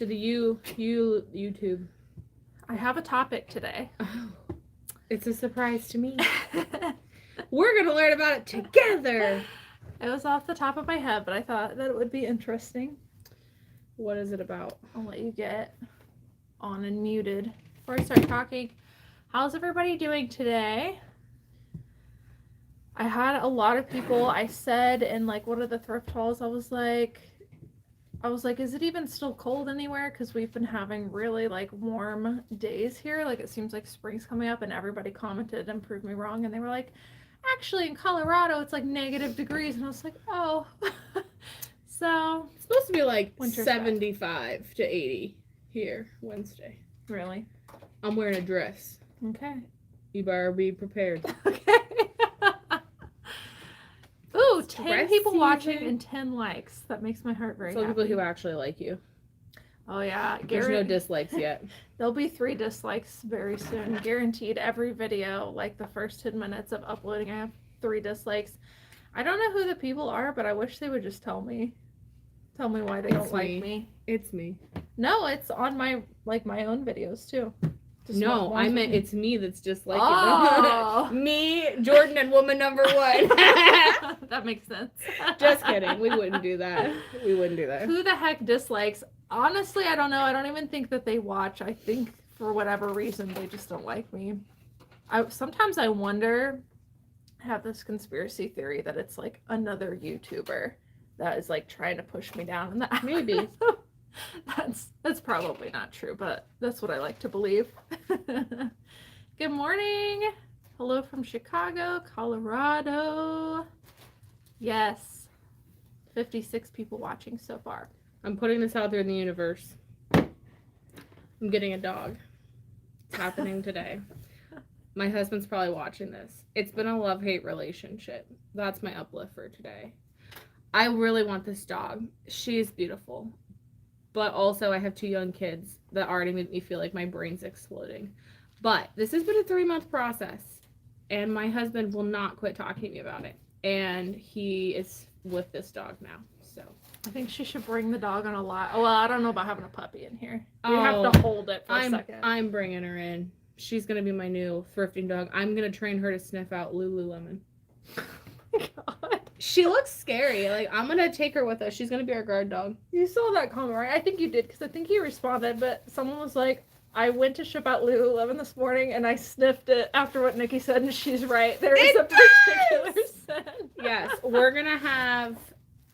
To the YouTube. I have a topic today. Oh, it's a surprise to me. We're going to learn about it together. It was off the top of my head, but I thought that it would be interesting. What is it about? I'll let you get on and muted before I start talking. How's everybody doing today? I had a lot of people, I said in like one of the thrift hauls, I was like, is it even still cold anywhere? Because we've been having really like warm days here. Like it seems like spring's coming up, and everybody commented and proved me wrong. And they were like, actually in Colorado, it's like negative degrees. And I was like, oh. So. It's supposed to be like Winter's 75 to 80 here Wednesday. Really? I'm wearing a dress. Okay. You better be prepared. Okay. Ooh, 10 Dress people season. watching and 10 likes. That makes my heart very So happy. people who actually like you. Oh yeah, There's no dislikes yet. There'll be 3 dislikes very soon. Guaranteed. Every video, like the first 10 minutes of uploading, I have 3 dislikes. I don't know who the people are, but I wish they would just tell me. Tell me why they don't like me. It's me. No, it's on my own videos too. Just No, I meant it's me that's just like Oh. it. Me, Jordan, and woman number 1. That makes sense. Just kidding. We wouldn't do that. We wouldn't do that. Who the heck dislikes? Honestly, I don't know. I don't even think that they watch. I think for whatever reason they just don't like me. Sometimes I wonder, I have this conspiracy theory that it's like another YouTuber that is like trying to push me down in the Maybe. That's probably not true, but that's what I like to believe. Good morning. Hello from Chicago, Colorado. Yes. 56 people watching so far. I'm putting this out there in the universe. I'm getting a dog. It's happening today. My husband's probably watching this. It's been a love-hate relationship. That's my uplift for today. I really want this dog. She is beautiful. But also I have 2 young kids that already make me feel like my brain's exploding. But this has been a 3-month process. And my husband will not quit talking to me about it. And he is with this dog now. So I think she should bring the dog on a lot. Well, I don't know about having a puppy in here. We have to hold it for a second. I'm bringing her in. She's going to be my new thrifting dog. I'm going to train her to sniff out Lululemon. God. She looks scary. Like, I'm going to take her with us. She's going to be our guard dog. You saw that comment, right? I think you did, because I think you responded, but someone was like, I went to ship out Lululemon this morning, and I sniffed it after what Nikki said, and she's right. There is a particular scent. Yes, we're going to have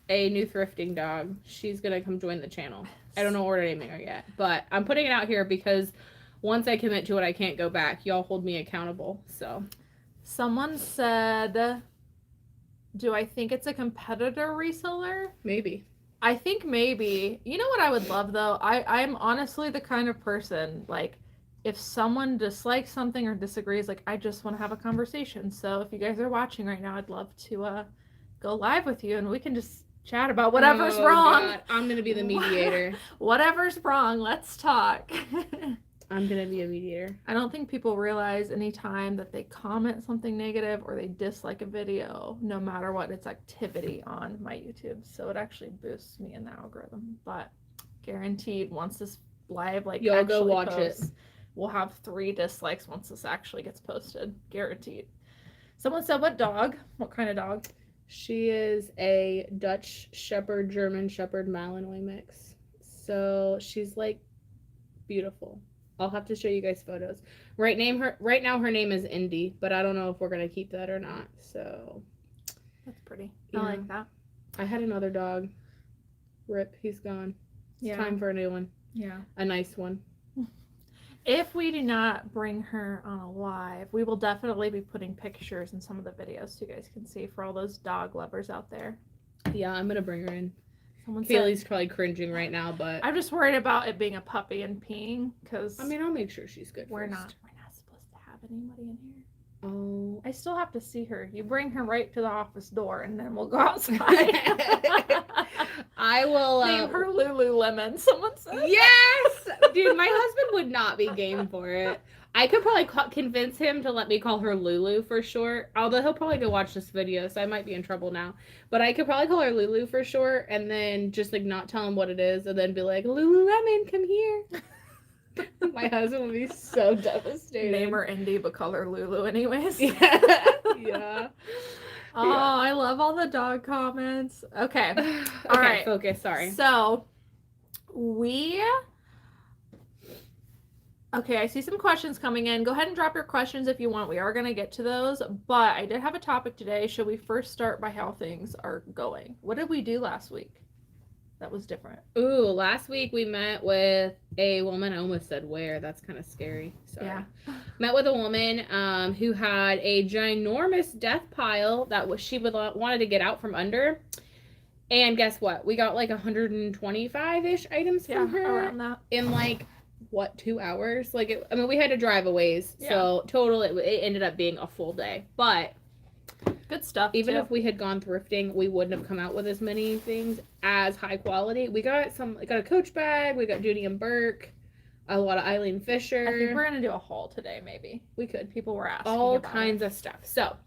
a new thrifting dog. She's going to come join the channel. I don't know what we're naming her yet, but I'm putting it out here because once I commit to it, I can't go back. Y'all hold me accountable, so. Someone said, do I think it's a competitor reseller? Maybe. I think maybe. You know what I would love, though? I'm honestly the kind of person, like, if someone dislikes something or disagrees, like, I just want to have a conversation. So if you guys are watching right now, I'd love to go live with you, and we can just chat about whatever's wrong. God. I'm going to be the mediator. Whatever's wrong, let's talk. I'm going to be a mediator. I don't think people realize anytime that they comment something negative or they dislike a video, no matter what, it's activity on my YouTube. So it actually boosts me in the algorithm. But guaranteed, once this live y'all go watch posts, it. We'll have 3 dislikes once this actually gets posted. Guaranteed. Someone said, what dog? What kind of dog? She is a Dutch Shepherd, German Shepherd, Malinois mix. So she's like beautiful. I'll have to show you guys photos. Right now her name is Indy, but I don't know if we're gonna keep that or not. So That's pretty. Yeah. I like that. I had another dog. Rip, he's gone. It's time for a new one. Yeah. A nice one. If we do not bring her on a live, we will definitely be putting pictures in some of the videos so you guys can see for all those dog lovers out there. Yeah, I'm gonna bring her in. Someone Cayley's said, probably cringing right now, but I'm just worried about it being a puppy and peeing, because I mean, I'll make sure she's good. we're first. not supposed to have anybody in here. Oh. I still have to see her. You bring her right to the office door, and then we'll go outside. I will Name her Lululemon. Someone said. Yes, dude, my husband would not be game for it. I could probably convince him to let me call her Lulu for short. Although he'll probably go watch this video, so I might be in trouble now. But I could probably call her Lulu for short, and then just like not tell him what it is, and then be like, Lululemon, come here. My husband would be so devastated. Name her Indy, but call her Lulu anyways. Yeah. Oh, I love all the dog comments. Okay. All right. Focus. Sorry. So, okay, I see some questions coming in. Go ahead and drop your questions if you want. We are going to get to those, but I did have a topic today. Should we first start by how things are going? What did we do last week that was different? Ooh, last week we met with a woman. I almost said where. That's kind of scary. Sorry. Yeah. Met with a woman who had a ginormous death pile that she wanted to get out from under. And guess what? We got like 125-ish items from her around that. in like, 2 hours? Like, we had to drive a ways. Yeah. So total, it ended up being a full day. But good stuff. Even if we had gone thrifting, we wouldn't have come out with as many things as high quality. We got a Coach bag. We got Judy and Burke. A lot of Eileen Fisher. I think we're gonna do a haul today. Maybe we could. People were asking all kinds of stuff. So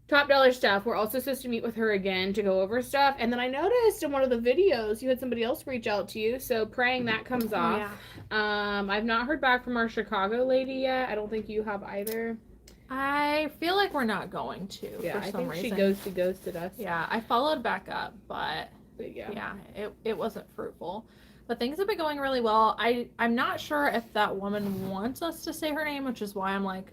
top dollar stuff. We're also supposed to meet with her again to go over stuff. And then I noticed in one of the videos you had somebody else reach out to you. So praying that comes off. Yeah. I've not heard back from our Chicago lady yet. I don't think you have either. I feel like we're not going to. Yeah, for some reason. She ghosted us. Yeah, I followed back up, but yeah, it wasn't fruitful. But things have been going really well. I'm not sure if that woman wants us to say her name, which is why I'm like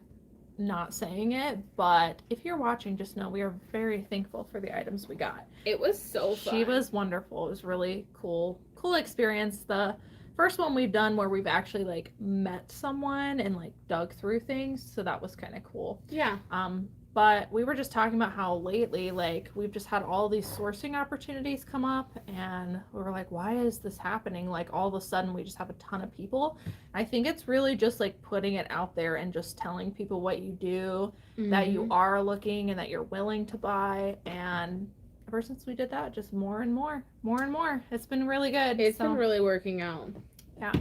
not saying it. But if you're watching, just know we are very thankful for the items we got. It was so fun. She was wonderful. It was really cool experience. The first one we've done where we've actually like met someone and like dug through things, so that was kind of cool. Yeah. But we were just talking about how lately like we've just had all these sourcing opportunities come up, and we were like, why is this happening? Like all of a sudden we just have a ton of people. I think it's really just like putting it out there and just telling people what you do, that you are looking and that you're willing to buy. And ever since we did that, just more and more. It's been really good. It's been really working out. Yeah.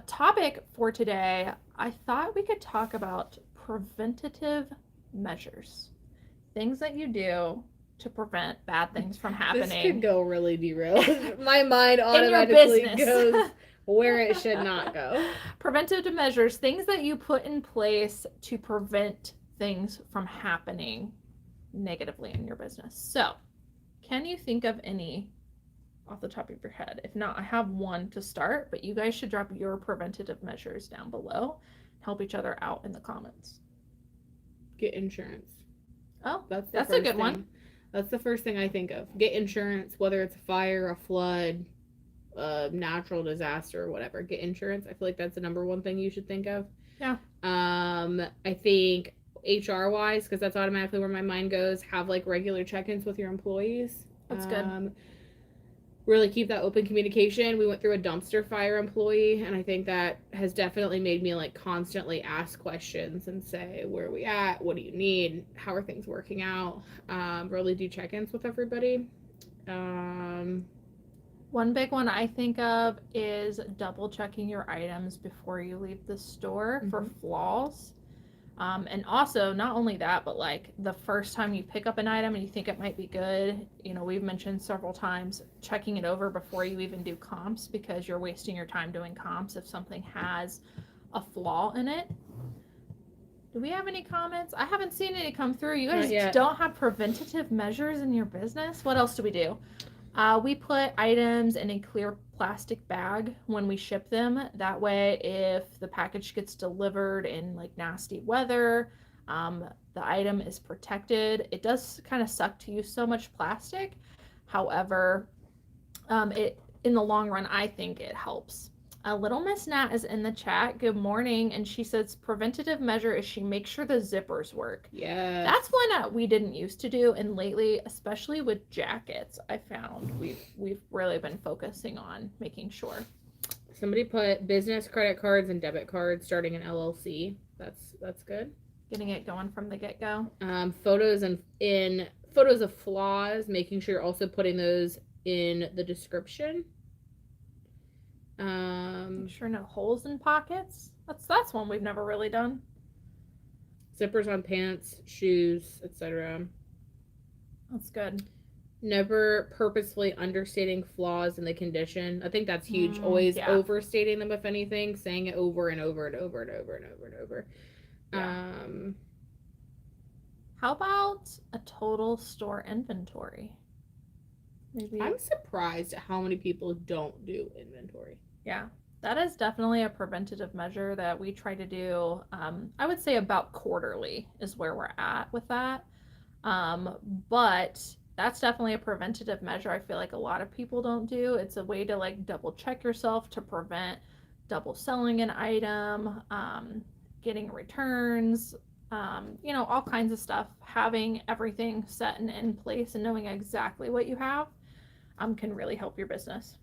Topic for today, I thought we could talk about preventative measures. Things that you do to prevent bad things from happening. This could go really derailed. My mind automatically goes where it should not go. Preventative measures, things that you put in place to prevent things from happening negatively in your business. So, can you think of any off the top of your head? If not, I have one to start, but you guys should drop your preventative measures down below. Help each other out in the comments. Get insurance. Oh, that's a good one. That's the first thing I think of. Get insurance, whether it's a fire, a flood, a natural disaster, or whatever. Get insurance. I feel like that's the number one thing you should think of. Yeah. I think HR wise, because that's automatically where my mind goes, have like regular check-ins with your employees. That's good. Really keep that open communication. We went through a dumpster fire employee, and I think that has definitely made me like constantly ask questions and say, where are we at? What do you need? How are things working out? Really do check-ins with everybody. One big one I think of is double checking your items before you leave the store for flaws. And also, not only that, but like the first time you pick up an item and you think it might be good, you know, we've mentioned several times checking it over before you even do comps, because you're wasting your time doing comps if something has a flaw in it. Do we have any comments? I haven't seen any come through. You guys don't have preventative measures in your business? What else do we do? We put items in a clear plastic bag when we ship them. That way, if the package gets delivered in like nasty weather, the item is protected. It does kind of suck to use so much plastic. However, in the long run, I think it helps. Little Miss Nat is in the chat. Good morning. And she says preventative measure is she makes sure the zippers work. Yeah. That's one we didn't used to do. And lately, especially with jackets, I found we've really been focusing on making sure. Somebody put business credit cards and debit cards starting an LLC. That's good. Getting it going from the get-go. Photos of flaws, making sure you're also putting those in the description. sure no holes in pockets. That's one we've never really done. Zippers on pants, shoes, etc. That's good. Never purposefully understating flaws in the condition. I think that's huge. Always overstating them, if anything, saying it over and over and over and over and over and over. Yeah. How about a total store inventory? Maybe. I'm surprised at how many people don't do inventory. Yeah, that is definitely a preventative measure that we try to do. I would say about quarterly is where we're at with that. But that's definitely a preventative measure I feel like a lot of people don't do. It's a way to like double check yourself to prevent double selling an item, getting returns, all kinds of stuff. Having everything set and in place and knowing exactly what you have can really help your business.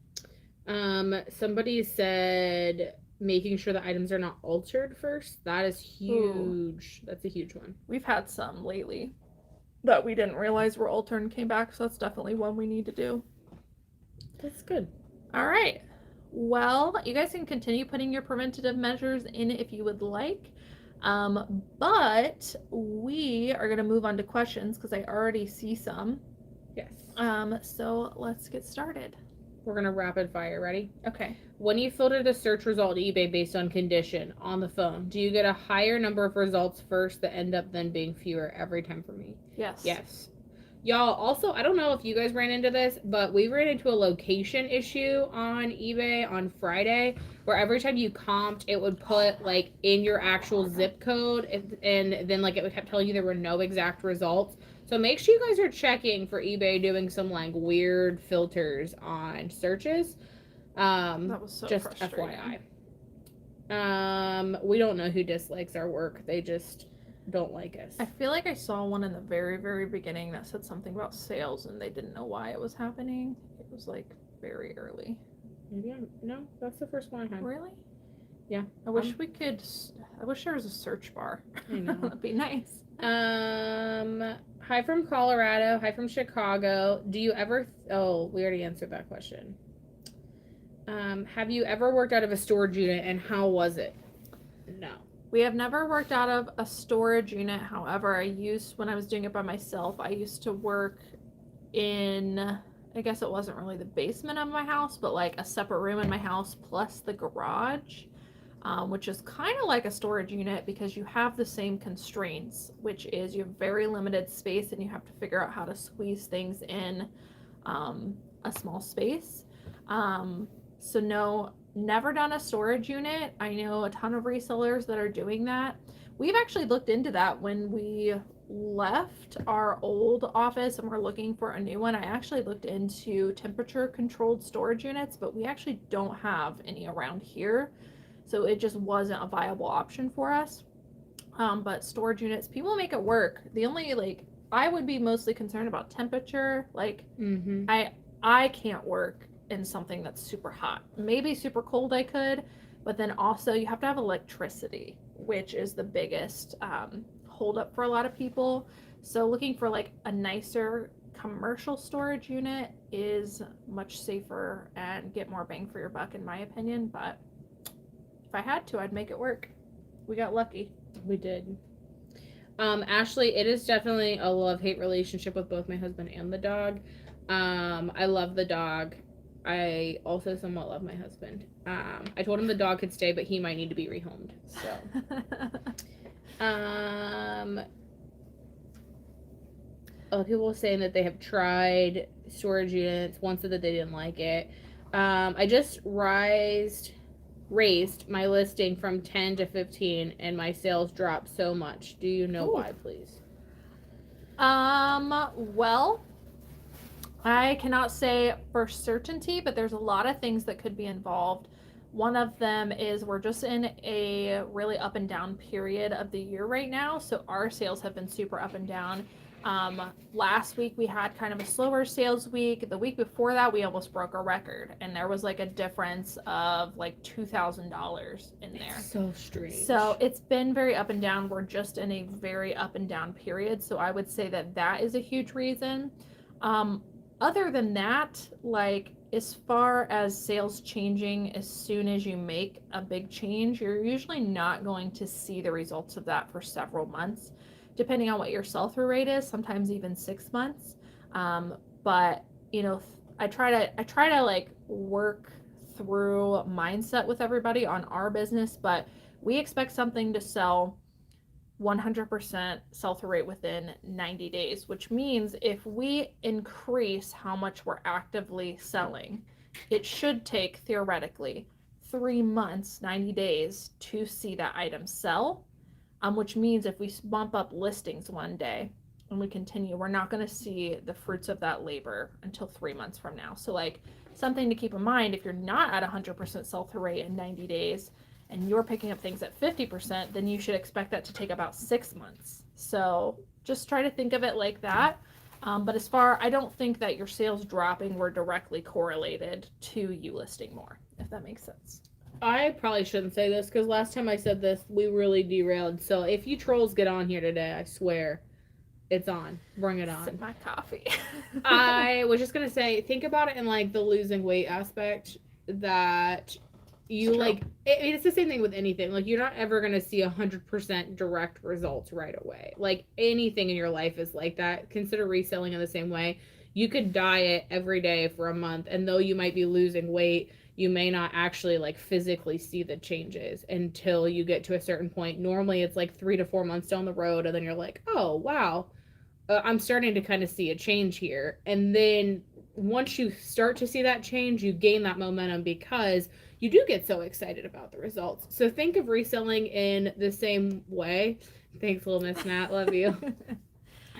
Somebody said making sure the items are not altered first. That is huge. Ooh. That's a huge one. We've had some lately that we didn't realize were altered and came back, so that's definitely one we need to do. That's good. All right. Well, you guys can continue putting your preventative measures in if you would like. But we are going to move on to questions because I already see some. Yes. So let's get started. We're going to rapid fire. Ready? Okay. When you filter the search result on eBay based on condition on the phone, do you get a higher number of results first that end up then being fewer every time for me? Yes. Yes. Y'all, also, I don't know if you guys ran into this, but we ran into a location issue on eBay on Friday where every time you comped, it would put, like, in your actual zip code, and then, like, it would kept telling you there were no exact results. So make sure you guys are checking for eBay doing some, like, weird filters on searches. That was so just frustrating. FYI. We don't know who dislikes our work. They just don't like us. I feel like I saw one in the very, very beginning that said something about sales and they didn't know why it was happening. It was like very early. Maybe no, that's the first one I had. Really? Yeah. I wish there was a search bar. I know. That'd be nice. Hi from Colorado. Hi from Chicago. Do you ever... Oh, we already answered that question. Have you ever worked out of a storage unit and how was it? No. We have never worked out of a storage unit. However, when I was doing it by myself, I used to work in, I guess it wasn't really the basement of my house, but like a separate room in my house plus the garage, which is kind of like a storage unit because you have the same constraints, which is you have very limited space and you have to figure out how to squeeze things in a small space. So no, never done a storage unit. I know a ton of resellers that are doing that. We've actually looked into that when we left our old office and we're looking for a new one. I actually looked into temperature controlled storage units, but we actually don't have any around here. So it just wasn't a viable option for us. But storage units, people make it work. The only, I would be mostly concerned about temperature. I can't work in something that's super hot. Maybe super cold I could, but then also you have to have electricity, which is the biggest holdup for a lot of people. So looking for like a nicer commercial storage unit is much safer and get more bang for your buck in my opinion, but if I had to, I'd make it work. We got lucky. We did. Ashley, it is definitely a love-hate relationship with both my husband and the dog. I love the dog. I also somewhat love my husband. I told him the dog could stay, but he might need to be rehomed. So, other people saying that they have tried storage units. One said that they didn't like it. I just raised my listing from 10 to 15, and my sales dropped so much. Do you know why, please? Well, I cannot say for certainty, but there's a lot of things that could be involved. One of them is we're just in a really up and down period of the year right now. So our sales have been super up and down. Last week we had kind of a slower sales week. The week before that we almost broke a record, and there was like a difference of like $2,000 in there. It's so strange. So it's been very up and down. We're just in a very up and down period. So I would say that is a huge reason. Other than that, like as far as sales changing as soon as you make a big change, you're usually not going to see the results of that for several months, depending on what your sell-through rate is, sometimes even 6 months. But you know, I try to like work through mindset with everybody on our business, but we expect something to sell 100% sell-through rate within 90 days, which means if we increase how much we're actively selling, it should take theoretically 3 months, 90 days to see that item sell, which means if we bump up listings one day and we continue, we're not going to see the fruits of that labor until 3 months from now. So like something to keep in mind, if you're not at 100% sell-through rate in 90 days, and you're picking up things at 50%, then you should expect that to take about 6 months. So just try to think of it like that. But I don't think that your sales dropping were directly correlated to you listing more, if that makes sense. I probably shouldn't say this because last time I said this, we really derailed. So if you trolls get on here today, I swear it's on. Bring it on. Sip my coffee. I was just going to say, think about it in like the losing weight aspect that you like it's the same thing with anything. Like you're not ever going to see 100% direct results right away. Like anything in your life is like that. Consider reselling in the same way. You could diet every day for a month, and though you might be losing weight, you may not actually like physically see the changes until you get to a certain point. Normally it's like 3 to 4 months down the road, and then you're like, oh wow, I'm starting to kind of see a change here. And then once you start to see that change, you gain that momentum because you do get so excited about the results. So think of reselling in the same way. Thanks, little Miss Nat. Love you.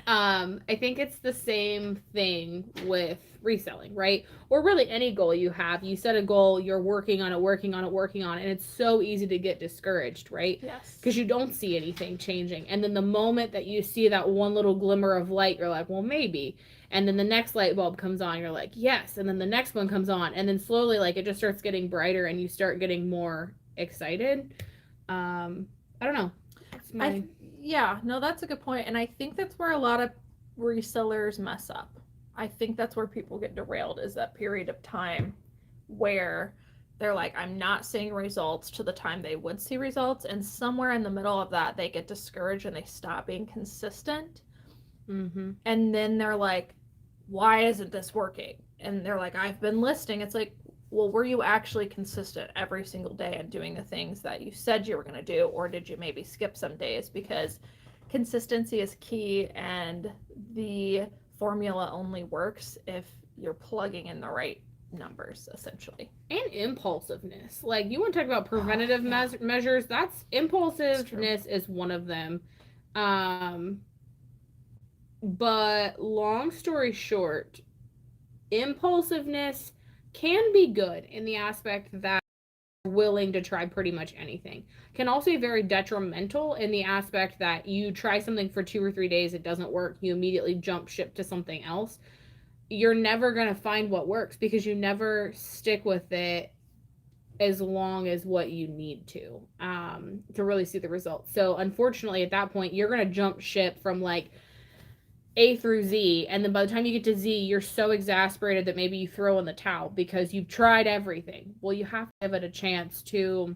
I think it's the same thing with reselling, right? Or really any goal you have. You set a goal, you're working on it, and it's so easy to get discouraged, right? Yes. Because you don't see anything changing. And then the moment that you see that one little glimmer of light, you're like, well, maybe. And then the next light bulb comes on, you're like, yes. And then the next one comes on. And then slowly, like, it just starts getting brighter and you start getting more excited. I don't know. Yeah, no, that's a good point. And I think that's where a lot of resellers mess up. I think that's where people get derailed, is that period of time where they're like, I'm not seeing results to the time they would see results. And somewhere in the middle of that, they get discouraged and they stop being consistent. Mm-hmm. And then they're like, why isn't this working? And they're like, I've been listing. It's like, well, were you actually consistent every single day and doing the things that you said you were going to do? Or did you maybe skip some days? Because consistency is key, and the formula only works if you're plugging in the right numbers, essentially. And impulsiveness. Like, you want to talk about preventative measures. That's impulsiveness is one of them. But long story short, impulsiveness can be good in the aspect that you're willing to try pretty much anything. Can also be very detrimental in the aspect that you try something for 2 or 3 days, it doesn't work, you immediately jump ship to something else. You're never going to find what works because you never stick with it as long as what you need to really see the results. So unfortunately, at that point, you're going to jump ship from like A through Z, and then by the time you get to Z, you're so exasperated that maybe you throw in the towel because you've tried everything. Well, you have to give it a chance to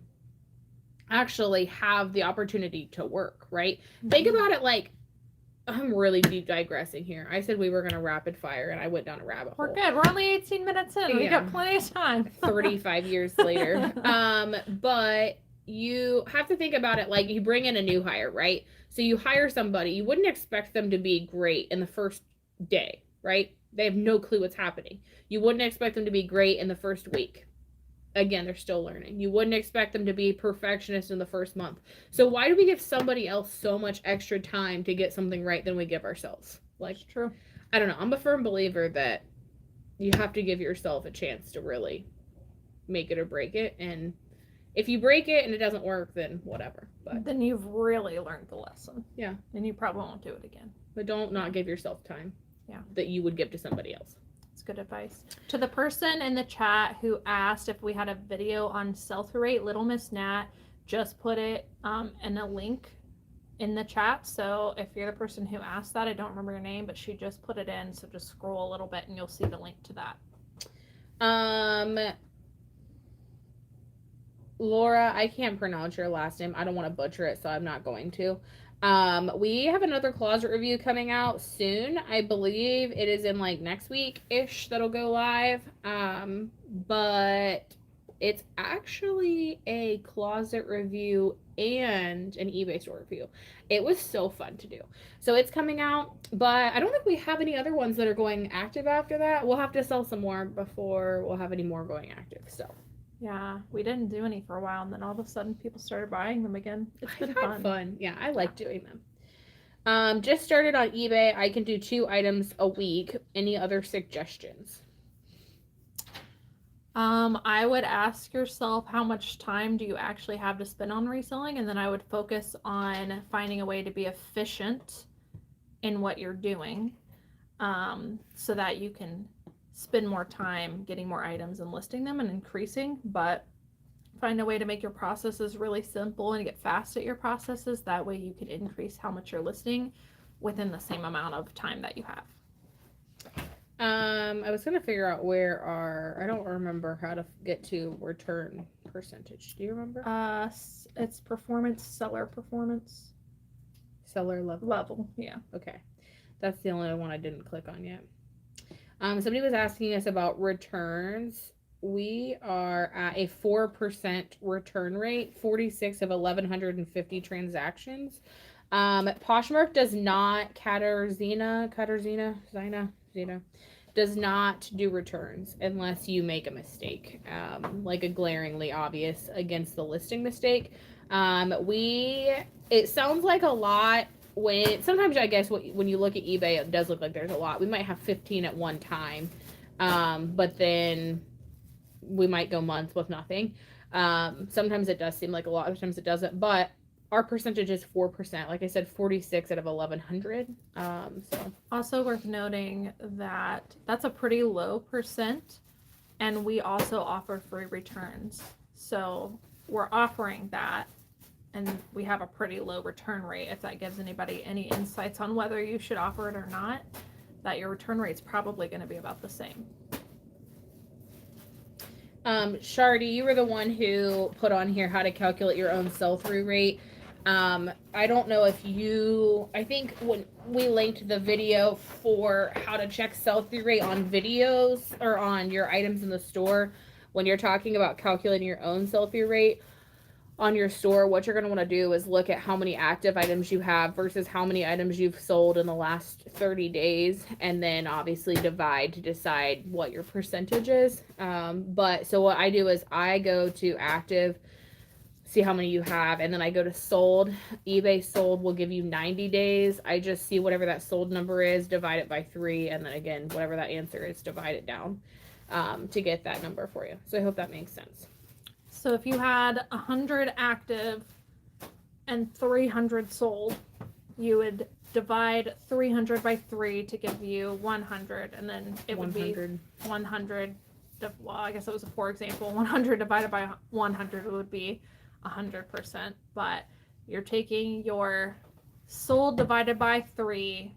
actually have the opportunity to work, right? Mm-hmm. Think about it like, I'm really deep digressing here. I said we were going to rapid fire, and I went down a rabbit hole. We're good. We're only 18 minutes in. We got plenty of time. 35 years later. But you have to think about it like you bring in a new hire, right? So you hire somebody, you wouldn't expect them to be great in the first day, right? They have no clue what's happening. You wouldn't expect them to be great in the first week. Again, they're still learning. You wouldn't expect them to be perfectionists in the first month. So why do we give somebody else so much extra time to get something right than we give ourselves? Like, it's true. I don't know. I'm a firm believer that you have to give yourself a chance to really make it or break it. And if you break it and it doesn't work, then whatever. But then you've really learned the lesson. Yeah. And you probably won't do it again. But don't not give yourself time. Yeah. That you would give to somebody else. It's good advice. To the person in the chat who asked if we had a video on sell-through rate, Little Miss Nat just put it in a link in the chat. So if you're the person who asked that, I don't remember your name, but she just put it in. So just scroll a little bit and you'll see the link to that. Laura, I can't pronounce your last name. I don't want to butcher it, so I'm not going to. We have another closet review coming out soon. I believe it is in like next week-ish that'll go live. But it's actually a closet review and an eBay store review. It was so fun to do. So it's coming out, but I don't think we have any other ones that are going active after that. We'll have to sell some more before we'll have any more going active. So Yeah, we didn't do any for a while, and then all of a sudden people started buying them again. It's been fun. Yeah, I like doing them. Just started on eBay. I can do 2 items a week. Any other suggestions? I would ask yourself how much time do you actually have to spend on reselling, and then I would focus on finding a way to be efficient in what you're doing, so that you can spend more time getting more items and listing them and increasing, but find a way to make your processes really simple and get fast at your processes. That way you can increase how much you're listing within the same amount of time that you have. I was gonna figure out I don't remember how to get to return percentage. Do you remember? It's performance, seller performance. Seller level. Level, yeah. Okay. That's the only one I didn't click on yet. Somebody was asking us about returns. We are at a 4% return rate, 46 of 1,150 transactions. Poshmark does not, Zina, does not do returns unless you make a mistake, like a glaringly obvious against the listing mistake. It sounds like a lot. Sometimes I guess when you look at eBay, it does look like there's a lot. We might have 15 at one time, but then we might go months with nothing. Sometimes it does seem like a lot, other times it doesn't, but our percentage is 4%. Like I said, 46 out of 1,100. So also worth noting that that's a pretty low percent, and we also offer free returns. So we're offering that, and we have a pretty low return rate. If that gives anybody any insights on whether you should offer it or not, that your return rate's probably going to be about the same. Shardy, you were the one who put on here how to calculate your own sell-through rate. I don't know if I think when we linked the video for how to check sell-through rate on videos or on your items in the store, when you're talking about calculating your own sell-through rate on your store, what you're going to want to do is look at how many active items you have versus how many items you've sold in the last 30 days, and then obviously divide to decide what your percentage is. So what I do is I go to active, see how many you have, and then I go to sold. eBay sold will give you 90 days. I just see whatever that sold number is, divide it by 3, and then again, whatever that answer is, divide it down to get that number for you. So I hope that makes sense. So if you had 100 active and 300 sold, you would divide 300 by 3 to give you 100, and then it would be 100. Well, I guess that was a poor example. 100 divided by 100 would be 100%, but you're taking your sold divided by 3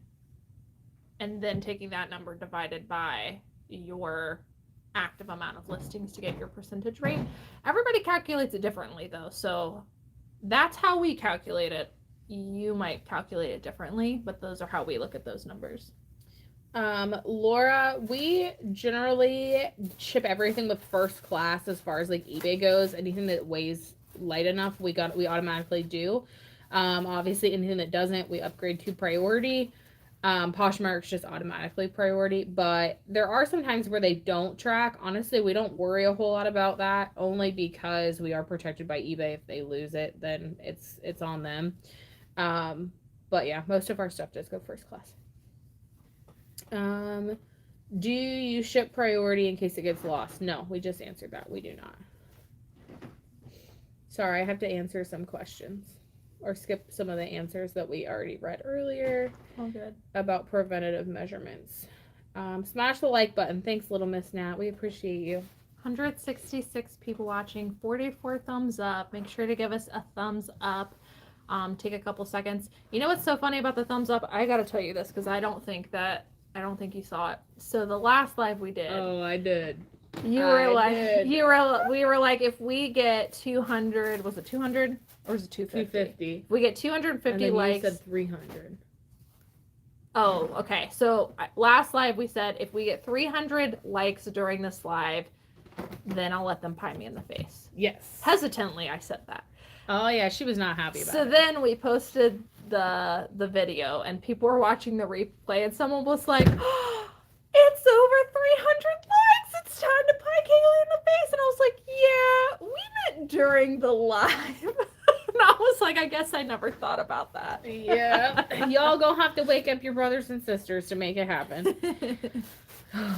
and then taking that number divided by your active amount of listings to get your percentage rate. Everybody calculates it differently though, so that's how we calculate it. You might calculate it differently, but those are how we look at those numbers. Laura, we generally ship everything with first class as far as like eBay goes. Anything that weighs light enough, we automatically do. Obviously anything that doesn't, we upgrade to priority. Poshmark's just automatically priority, but there are some times where they don't track. Honestly, we don't worry a whole lot about that, only because we are protected by eBay. If they lose it, then it's on them. But yeah, most of our stuff does go first class. Do you ship priority in case it gets lost? No, we just answered that. We do not. Sorry, I have to answer some questions or skip some of the answers that we already read earlier. Oh, good. About preventative measurements. Smash the like button. Thanks, Little Miss Nat. We appreciate you. 166 people watching, 44 thumbs up. Make sure to give us a thumbs up. Take a couple seconds. You know what's so funny about the thumbs up? I gotta tell you this because I don't think you saw it. So the last live we did. Oh, I did. We were like, if we get 200, was it 200 or was it 250? 250. If we get 250 and then likes. You said 300. Oh, okay. So last live we said if we get 300 likes during this live, then I'll let them pie me in the face. Yes. Hesitantly, I said that. Oh yeah, she was not happy about it. So then we posted the video, and people were watching the replay, and someone was like, oh, "It's over 300 likes. It's time to pie Cayley in the face." And I was like, "Yeah, we meant during the live." And I was like, I guess I never thought about that. Yeah. Y'all gonna have to wake up your brothers and sisters to make it happen.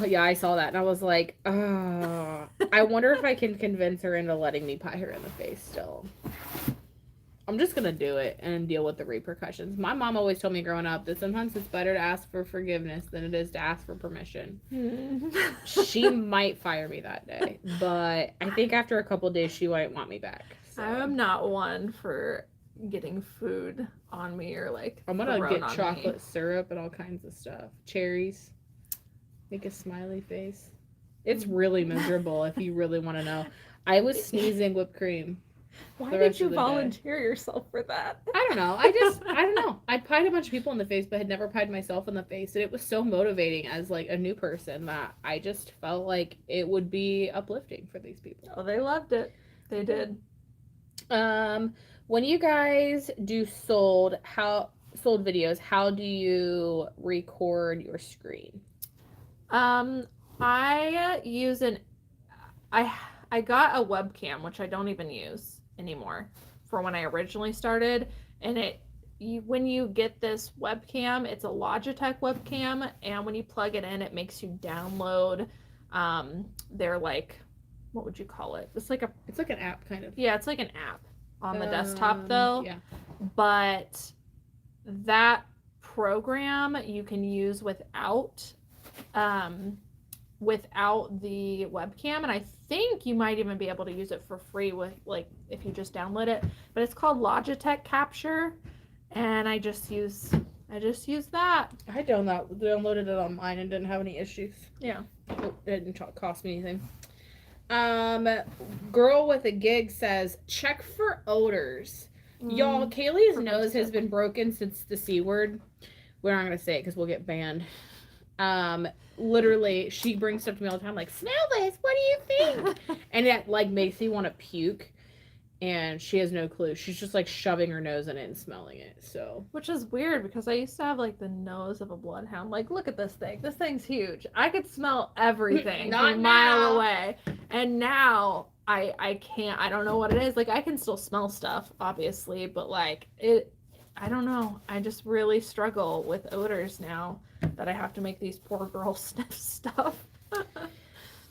Yeah, I saw that and I was like, oh, I wonder if I can convince her into letting me pie her in the face still. I'm just gonna do it and deal with the repercussions. My mom always told me growing up that sometimes it's better to ask for forgiveness than it is to ask for permission. She might fire me that day, but I think after a couple days she might want me back. So. I'm not one for getting food on me or like. I'm gonna get chocolate syrup and all kinds of stuff. Cherries. Make a smiley face. It's really miserable if you really want to know. I was sneezing whipped cream. Why did you volunteer yourself for that? I don't know. I don't know. I pied a bunch of people in the face, but had never pied myself in the face. And it was so motivating as like a new person that I just felt like it would be uplifting for these people. Oh, they loved it. They did. When you guys do sold videos, how do you record your screen? I use I got a webcam, which I don't even use anymore, for when I originally started. And when you get this webcam, it's a Logitech webcam, and when you plug it in, it makes you download their, like, what would you call it? It's like an app kind of. Yeah, it's like an app on the desktop though. Yeah. But that program you can use without the webcam, and I think you might even be able to use it for free with, like, if you just download it. But it's called Logitech Capture, and I just use that. I downloaded it on mine and didn't have any issues. Yeah. It didn't cost me anything. Girl with a gig says, check for odors. Y'all, Cayley's nose has been broken since the C word. We're not gonna say it because we'll get banned. Literally, she brings stuff to me all the time, like, smell this, what do you think? And it, like, makes me want to puke, and she has no clue. She's just, like, shoving her nose in it and smelling it, so. Which is weird, because I used to have, like, the nose of a bloodhound. Like, look at this thing. This thing's huge. I could smell everything from a mile away. And now, I can't. I don't know what it is. Like, I can still smell stuff, obviously, but, like, I don't know. I just really struggle with odors now that I have to make these poor girls sniff stuff.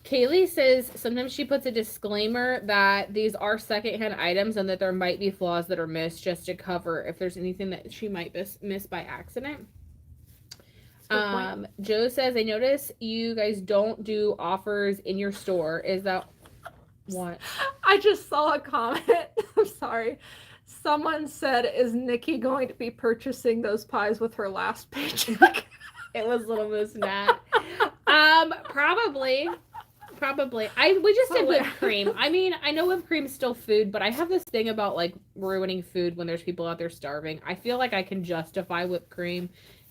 Cayley says sometimes she puts a disclaimer that these are secondhand items and that there might be flaws that are missed, just to cover if there's anything that she might miss by accident. Joe says, I notice you guys don't do offers in your store. Is that what? I just saw a comment. I'm sorry. Someone said, is Nikki going to be purchasing those pies with her last paycheck? It was Little Moose Nat. Probably. We just did whipped cream. I mean, I know whipped cream is still food, but I have this thing about, like, ruining food when there's people out there starving. I feel like I can justify whipped cream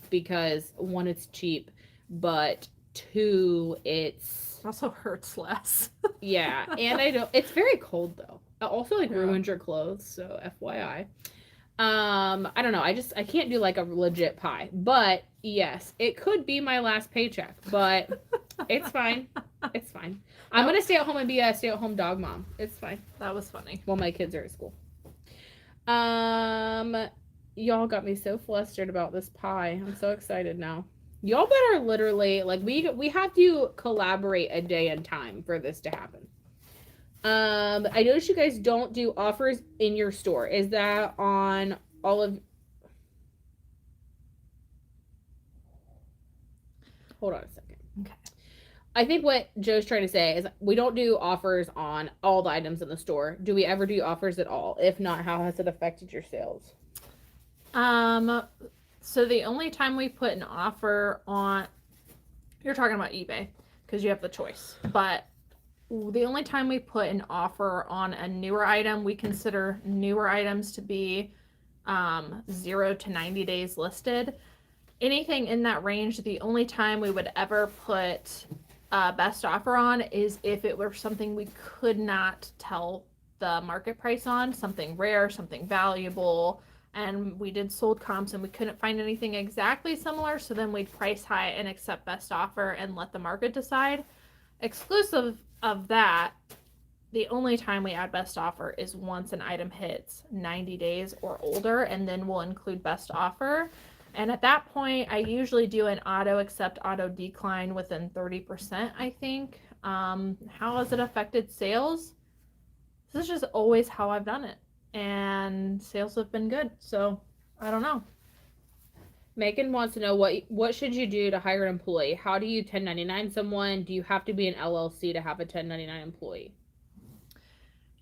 because, one, it's cheap, but two, it also hurts less. Yeah, and it's very cold though. It also, like, ruins your clothes, so FYI. I don't know. I can't do, like, a legit pie. But yes, it could be my last paycheck, but it's fine. It's fine. I'm gonna stay at home and be a stay-at-home dog mom. It's fine. That was funny. While my kids are at school. Y'all got me so flustered about this pie. I'm so excited now. Y'all better literally, like, we have to collaborate a day and time for this to happen. I noticed you guys don't do offers in your store. Is that on all of... Hold on a second. Okay. I think what Joe's trying to say is we don't do offers on all the items in the store. Do we ever do offers at all? If not, how has it affected your sales? So the only time we put an offer on... You're talking about eBay, because you have the choice. But the only time we put an offer on a newer item, we consider newer items to be 0 to 90 days listed. Anything in that range, the only time we would ever put best offer on is if it were something we could not tell the market price on, something rare, something valuable, and we did sold comps and we couldn't find anything exactly similar, so then we'd price high and accept best offer and let the market decide. Exclusive of that, the only time we add best offer is once an item hits 90 days or older, and then we'll include best offer. And at that point, I usually do an auto accept, auto decline within 30%, I think. How has it affected sales? This is just always how I've done it. And sales have been good. So I don't know. Megan wants to know what should you do to hire an employee? How do you 1099 someone? Do you have to be an LLC to have a 1099 employee?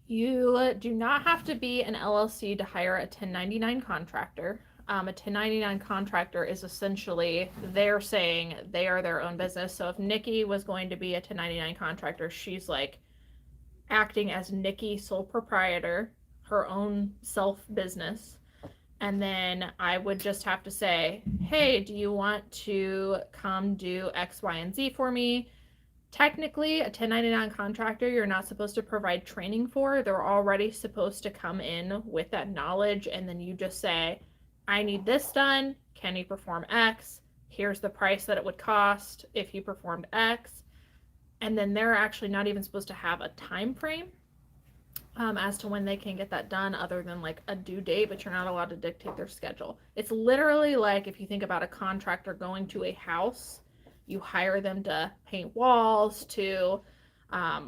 You do not have to be an LLC to hire a 1099 contractor. A 1099 contractor is essentially they're saying they are their own business. So if Nikki was going to be a 1099 contractor, she's like acting as Nikki, sole proprietor, her own self business. And then I would just have to say, hey, do you want to come do X, Y, and Z for me? Technically, a 1099 contractor, you're not supposed to provide training for. They're already supposed to come in with that knowledge, and then you just say, I need this done. Can you perform X? Here's the price that it would cost if you performed X. And then they're actually not even supposed to have a time frame as to when they can get that done other than like a due date, but you're not allowed to dictate their schedule. It's literally like if you think about a contractor going to a house, you hire them to paint walls, to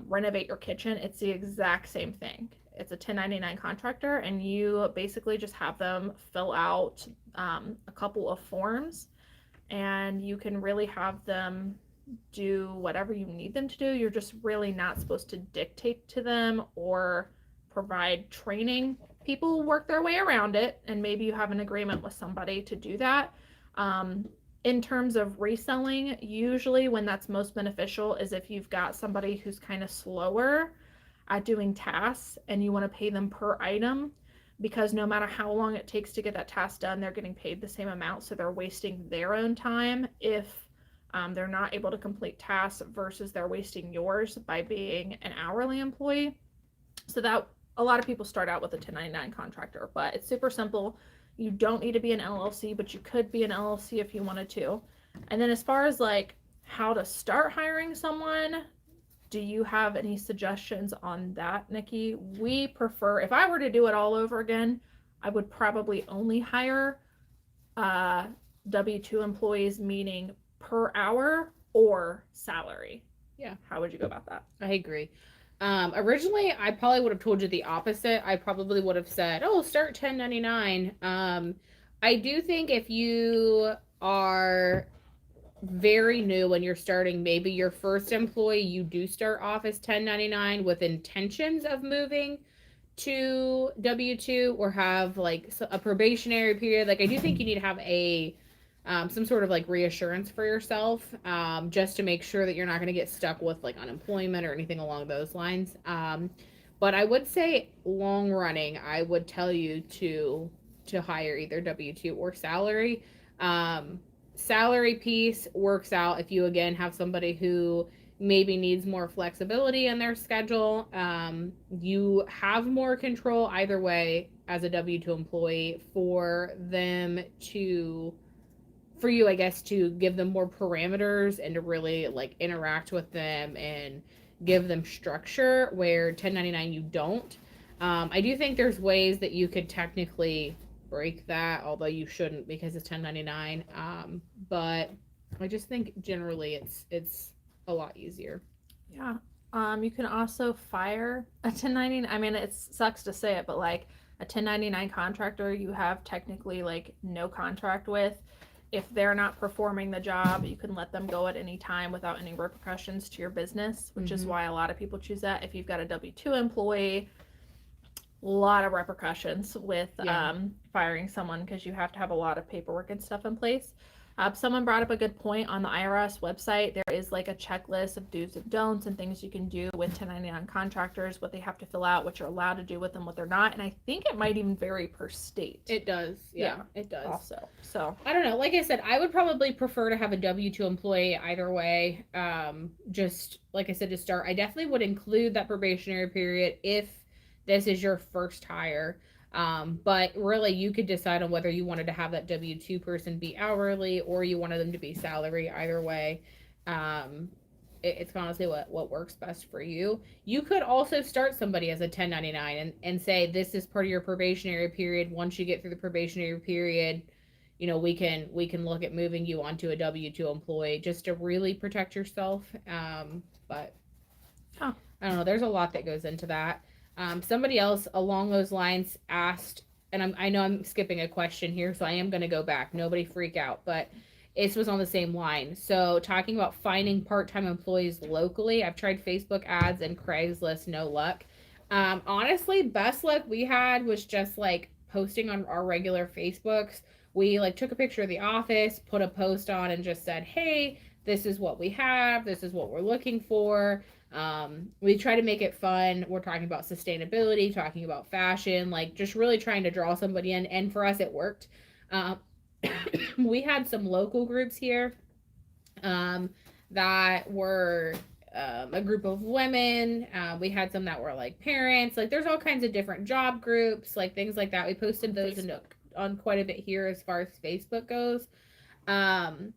renovate your kitchen. It's the exact same thing. It's a 1099 contractor, and you basically just have them fill out a couple of forms, and you can really have them do whatever you need them to do. You're just really not supposed to dictate to them or provide training. People work their way around it, and maybe you have an agreement with somebody to do that. In terms of reselling, usually when that's most beneficial is if you've got somebody who's kind of slower at doing tasks and you want to pay them per item, because no matter how long it takes to get that task done, they're getting paid the same amount, so they're wasting their own time if they're not able to complete tasks versus they're wasting yours by being an hourly employee. So that a lot of people start out with a 1099 contractor, but it's super simple. You don't need to be an LLC, but you could be an LLC if you wanted to. And then as far as like how to start hiring someone, do you have any suggestions on that, Nikki? We prefer, if I were to do it all over again, I would probably only hire W-2 employees, meaning per hour or salary. Yeah. How would you go about that? I agree. Originally, I probably would have told you the opposite. I probably would have said, oh, start 1099. I do think if you are very new when you're starting, maybe your first employee, you do start off as 1099 with intentions of moving to W-2 or have like a probationary period. Like I do think you need to have a some sort of like reassurance for yourself, just to make sure that you're not going to get stuck with like unemployment or anything along those lines. But I would say long running, I would tell you to hire either W-2 or salary. Salary piece works out if you again have somebody who maybe needs more flexibility in their schedule. You have more control either way as a W-2 employee for you, I guess, to give them more parameters and to really like interact with them and give them structure, where 1099 you don't. I do think there's ways that you could technically break that, although you shouldn't because it's 1099. But I just think generally it's a lot easier. Yeah. You can also fire a 1099. I mean, it sucks to say it, but like a 1099 contractor, you have technically like no contract with. If they're not performing the job, you can let them go at any time without any repercussions to your business, which is why a lot of people choose that. If you've got a W-2 employee, a lot of repercussions with firing someone because you have to have a lot of paperwork and stuff in place. Someone brought up a good point on the IRS website. There is like a checklist of do's and don'ts and things you can do with 1099 contractors, what they have to fill out, what you're allowed to do with them, what they're not. And I think it might even vary per state. It does. Yeah, it does. Also, so I don't know. Like I said, I would probably prefer to have a W-2 employee either way. Just like I said, to start, I definitely would include that probationary period if this is your first hire. But really, you could decide on whether you wanted to have that W-2 person be hourly or you wanted them to be salary. Either way, it's honestly what works best for you. You could also start somebody as a 1099 and say this is part of your probationary period. Once you get through the probationary period, you know, we can look at moving you onto a W-2 employee just to really protect yourself. But I don't know. There's a lot that goes into that. Somebody else along those lines asked, and I know I'm skipping a question here, so I am going to go back. Nobody freak out, but this was on the same line. So talking about finding part-time employees locally, I've tried Facebook ads and Craigslist, no luck. Honestly, best luck we had was just like posting on our regular Facebooks. We like took a picture of the office, put a post on, and just said, hey, this is what we have. This is what we're looking for. We try to make it fun. We're talking about sustainability, talking about fashion, like just really trying to draw somebody in. And for us, it worked. We had some local groups here that were a group of women. We had some that were like parents. Like there's all kinds of different job groups, like things like that. We posted those on quite a bit here as far as Facebook goes. And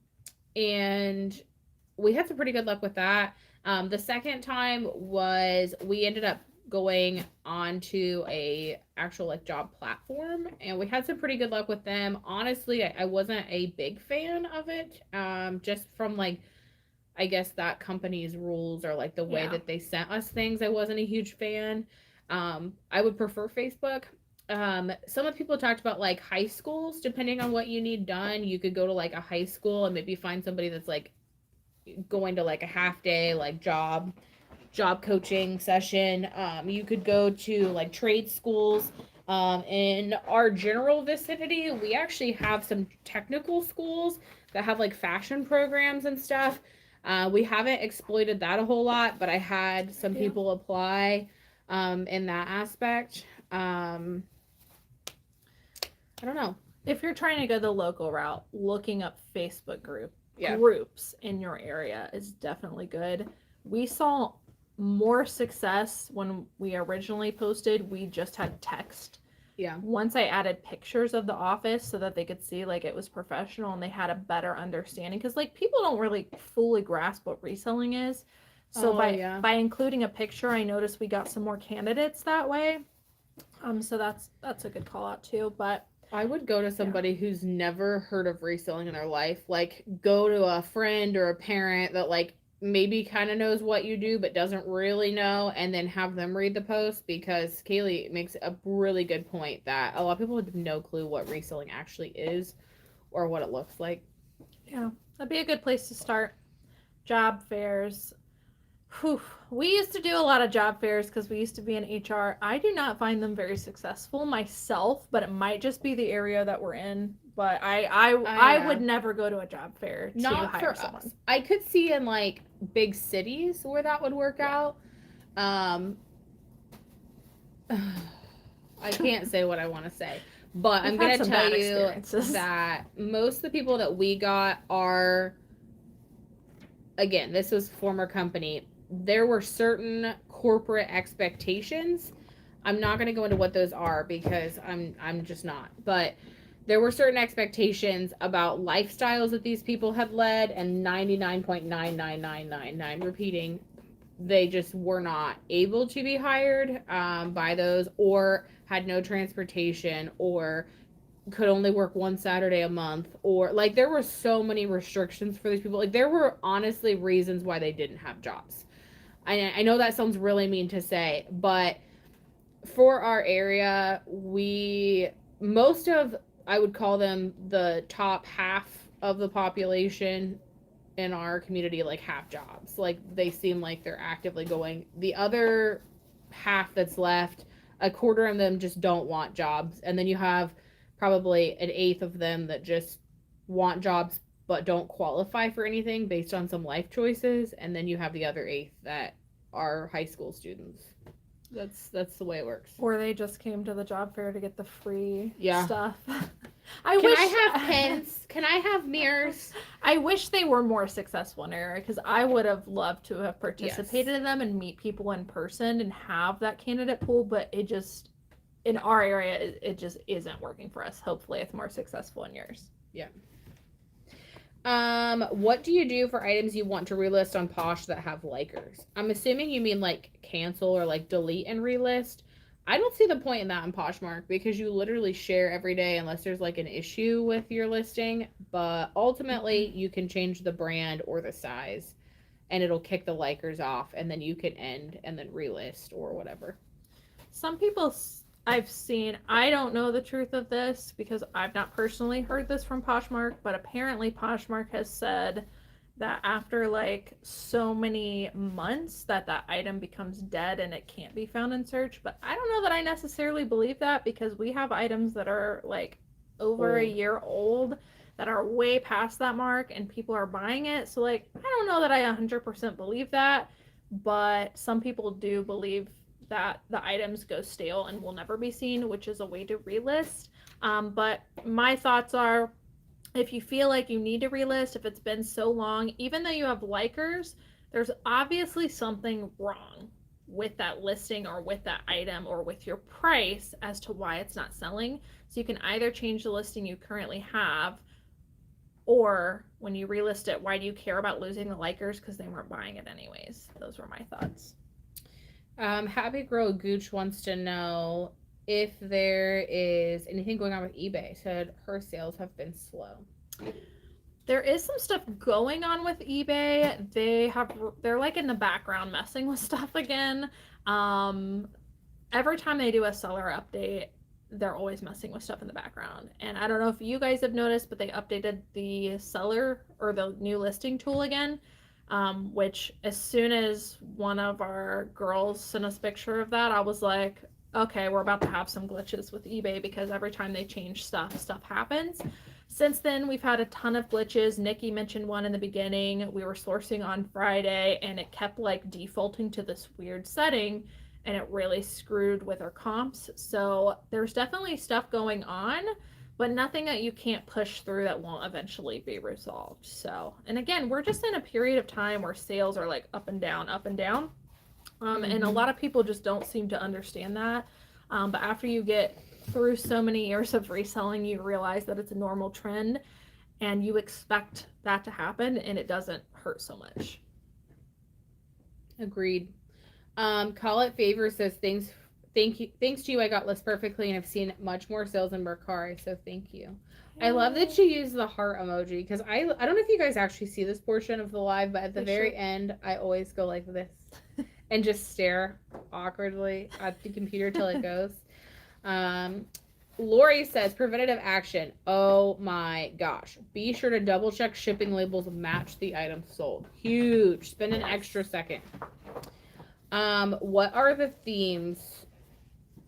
we had some pretty good luck with that. The second time was we ended up going onto a actual like job platform and we had some pretty good luck with them. Honestly, I wasn't a big fan of it. Just from like, I guess that company's rules or like the way that they sent us things. I wasn't a huge fan. I would prefer Facebook. Some of the people talked about like high schools, depending on what you need done. You could go to like a high school and maybe find somebody that's like going to like a half day like job coaching session. You could go to like trade schools. In our general vicinity, we actually have some technical schools that have like fashion programs and stuff. We haven't exploited that a whole lot, but I had some people apply in that aspect. I don't know. If you're trying to go the local route, looking up Facebook groups in your area is definitely good. We saw more success when we originally posted. We just had text. Once I added pictures of the office so that they could see like it was professional and they had a better understanding, because like people don't really fully grasp what reselling is. So by including a picture, I noticed we got some more candidates that way. So that's a good call out too. But I would go to somebody who's never heard of reselling in their life. Like, go to a friend or a parent that, like, maybe kind of knows what you do but doesn't really know, and then have them read the post, because Cayley makes a really good point that a lot of people have no clue what reselling actually is or what it looks like. Yeah, that'd be a good place to start. Job fairs. Whew. We used to do a lot of job fairs because we used to be in HR. I do not find them very successful myself, but it might just be the area that we're in. But I would never go to a job fair to hire someone. Us. I could see in like big cities where that would work out. I can't say what I want to say, but I'm going to tell you that most of the people that we got are, again, this was former company. There were certain corporate expectations. I'm not going to go into what those are because I'm just not. But there were certain expectations about lifestyles that these people had led, and 99.99999 repeating, they just were not able to be hired by those, or had no transportation, or could only work one Saturday a month, or like there were so many restrictions for these people. Like there were honestly reasons why they didn't have jobs. I know that sounds really mean to say, but for our area, most of, I would call them the top half of the population in our community, like have jobs. Like they seem like they're actively going. The other half that's left, a quarter of them just don't want jobs. And then you have probably an eighth of them that just want jobs but don't qualify for anything based on some life choices, and then you have the other eighth that are high school students. That's the way it works. Or they just came to the job fair to get the free Yeah. stuff. Can I have pens? Can I have mirrors? I wish they were more successful in our area, because I would have loved to have participated in them and meet people in person and have that candidate pool, but it just, in our area, it just isn't working for us. Hopefully it's more successful in yours. Yeah. What do you do for items you want to relist on Posh that have likers? I'm assuming you mean like cancel or like delete and relist. I don't see the point in that in Poshmark because you literally share every day unless there's like an issue with your listing. But ultimately, you can change the brand or the size and it'll kick the likers off, and then you can end and then relist or whatever. Some people I've seen, I don't know the truth of this because I've not personally heard this from Poshmark, but apparently Poshmark has said that after like so many months that item becomes dead and it can't be found in search. But I don't know that I necessarily believe that, because we have items that are like over a year old that are way past that mark and people are buying it. So like, I don't know that I 100% believe that, but some people do believe that the items go stale and will never be seen, which is a way to relist. But my thoughts are, if you feel like you need to relist, if it's been so long, even though you have likers, there's obviously something wrong with that listing or with that item or with your price as to why it's not selling. So you can either change the listing you currently have, or when you relist it, why do you care about losing the likers? Because they weren't buying it anyways. Those were my thoughts. Happy Girl Gooch wants to know if there is anything going on with eBay. Said her sales have been slow. There is some stuff going on with eBay. They're like in the background messing with stuff again. Every time they do a seller update, they're always messing with stuff in the background. And I don't know if you guys have noticed, but they updated the seller or the new listing tool again. Which as soon as one of our girls sent us a picture of that, I was like, okay, we're about to have some glitches with eBay, because every time they change stuff happens. Since then, we've had a ton of glitches. Nikki mentioned one in the beginning. We were sourcing on Friday and it kept like defaulting to this weird setting, and it really screwed with our comps. So there's definitely stuff going on, but nothing that you can't push through that won't eventually be resolved. So, and again, we're just in a period of time where sales are like up and down, up and down. And a lot of people just don't seem to understand that. But after you get through so many years of reselling, you realize that it's a normal trend and you expect that to happen, and it doesn't hurt so much. Agreed. Call It Favor says thanks to you, I got list perfectly and I've seen much more sales in Mercari, so thank you. I love that you use the heart emoji, because I don't know if you guys actually see this portion of the live, but at the very end, I always go like this and just stare awkwardly at the computer till it goes. Lori says preventative action. Oh my gosh. Be sure to double check shipping labels match the item sold. Huge. Spend an extra second. What are the themes?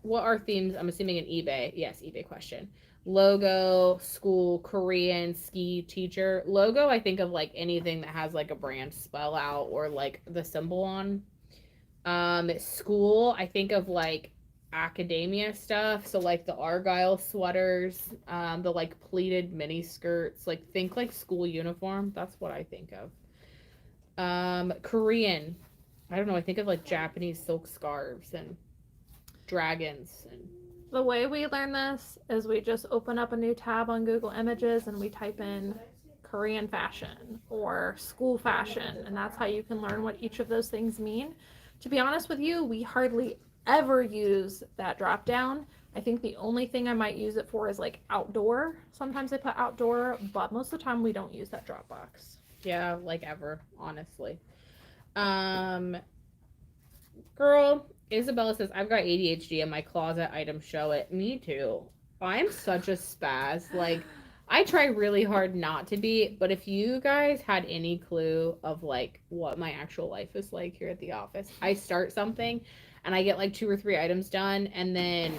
What are themes? I'm assuming in eBay. Yes, eBay question. Logo, school, Korean, ski, teacher. Logo, I think of like anything that has like a brand spell out or like the symbol on. School, I think of like academia stuff. So like the Argyle sweaters, the like pleated mini skirts, like think like school uniform. That's what I think of. Korean, I don't know. I think of like Japanese silk scarves and dragons. And the way we learn this is we just open up a new tab on Google Images and we type in Korean fashion or school fashion, and that's how you can learn what each of those things mean. To be honest with you, we hardly ever use that drop down. I think the only thing I might use it for is like outdoor. Sometimes I put outdoor, but most of the time we don't use that drop box. Yeah, like ever, honestly. Girl, Isabella says, I've got ADHD and my closet items show it. Me too. I'm such a spaz. Like, I try really hard not to be, but if you guys had any clue of like what my actual life is like here at the office, I start something and I get like 2 or 3 items done, and then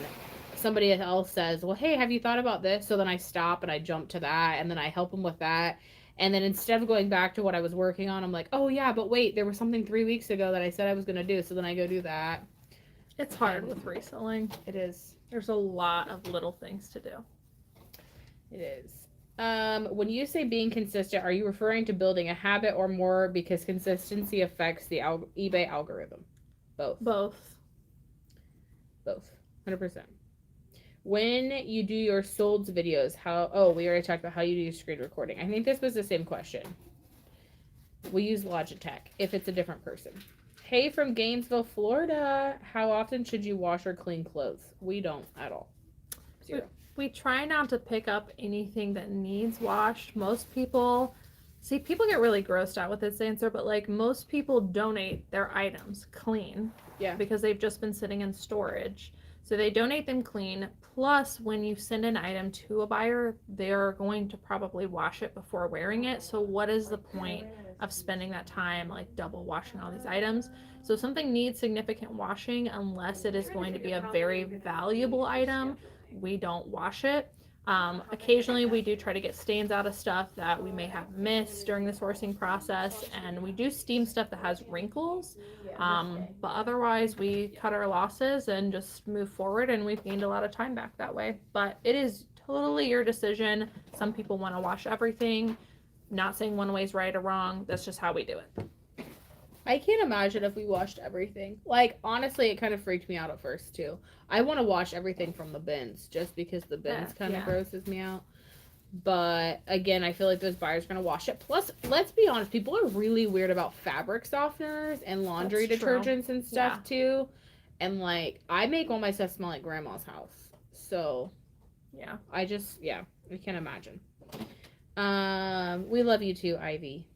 somebody else says, well, hey, have you thought about this? So then I stop and I jump to that, and then I help them with that. And then instead of going back to what I was working on, I'm like, oh yeah, but wait, there was something 3 weeks ago that I said I was going to do. So then I go do that. It's hard with reselling. It is. There's a lot of little things to do. It is. When you say being consistent, are you referring to building a habit or more because consistency affects the eBay algorithm? Both. Both. 100%. When you do your solds videos, we already talked about how you do your screen recording. I think this was the same question. We use Logitech if it's a different person. Hey, from Gainesville, Florida. How often should you wash or clean clothes? We don't at all. 0. We try not to pick up anything that needs washed. Most people get really grossed out with this answer, but like most people donate their items clean. Yeah. Because they've just been sitting in storage. So they donate them clean. Plus, when you send an item to a buyer, they're going to probably wash it before wearing it. So what is the point of spending that time like double washing all these items? So if something needs significant washing, unless it is going to be a very valuable item, we don't wash it. Occasionally we do try to get stains out of stuff that we may have missed during the sourcing process, and we do steam stuff that has wrinkles, but otherwise we cut our losses and just move forward, and we've gained a lot of time back that way. But it is totally your decision. Some people want to wash everything. Not saying one way is right or wrong. That's just how we do it. I can't imagine if we washed everything. Like, honestly, it kind of freaked me out at first, too. I want to wash everything from the bins, just because the bins kind of grosses me out. But, again, I feel like those buyers are going to wash it. Plus, let's be honest, people are really weird about fabric softeners and laundry detergents and stuff, too. And, like, I make all my stuff smell like grandma's house. So, I can't imagine. We love you, too, Ivy.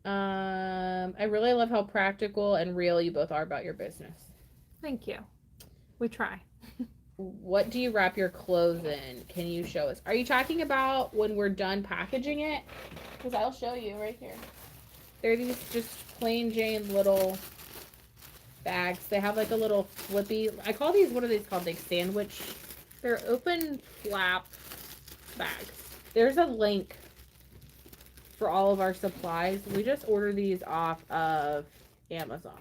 I really love how practical and real you both are about your business. Thank you. We try. What do you wrap your clothes in? Can you show us? Are you talking about when we're done packaging it? Because I'll show you right here. They're these just plain Jane little bags. They have like a little flippy. I call these, what are these called? Like sandwich. They're open flap bags. There's a link for all of our supplies. We just order these off of Amazon.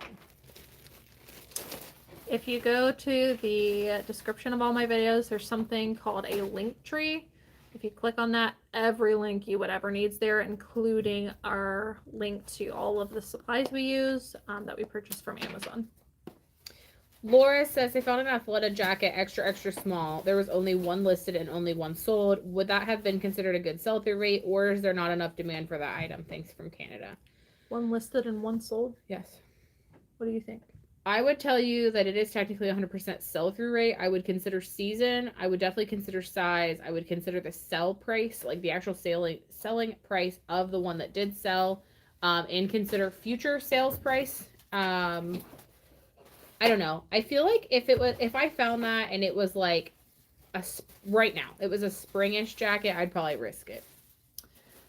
If you go to the description of all my videos, there's something called a Linktree. If you click on that, every link you would ever need is there, including our link to all of the supplies we use that we purchased from Amazon. Laura says they found an Athleta jacket extra small. There was only one listed and only one sold. Would that have been considered a good sell-through rate, or is there not enough demand for that item? Thanks, from Canada. One listed and one sold? Yes. What do you think? I would tell you that it is technically 100% sell-through rate. I would consider season. I would definitely consider size. I would consider the sell price, like the actual selling price of the one that did sell, and consider future sales price. I don't know. I feel like if I found that and it was like right now, it was a springish jacket, I'd probably risk it.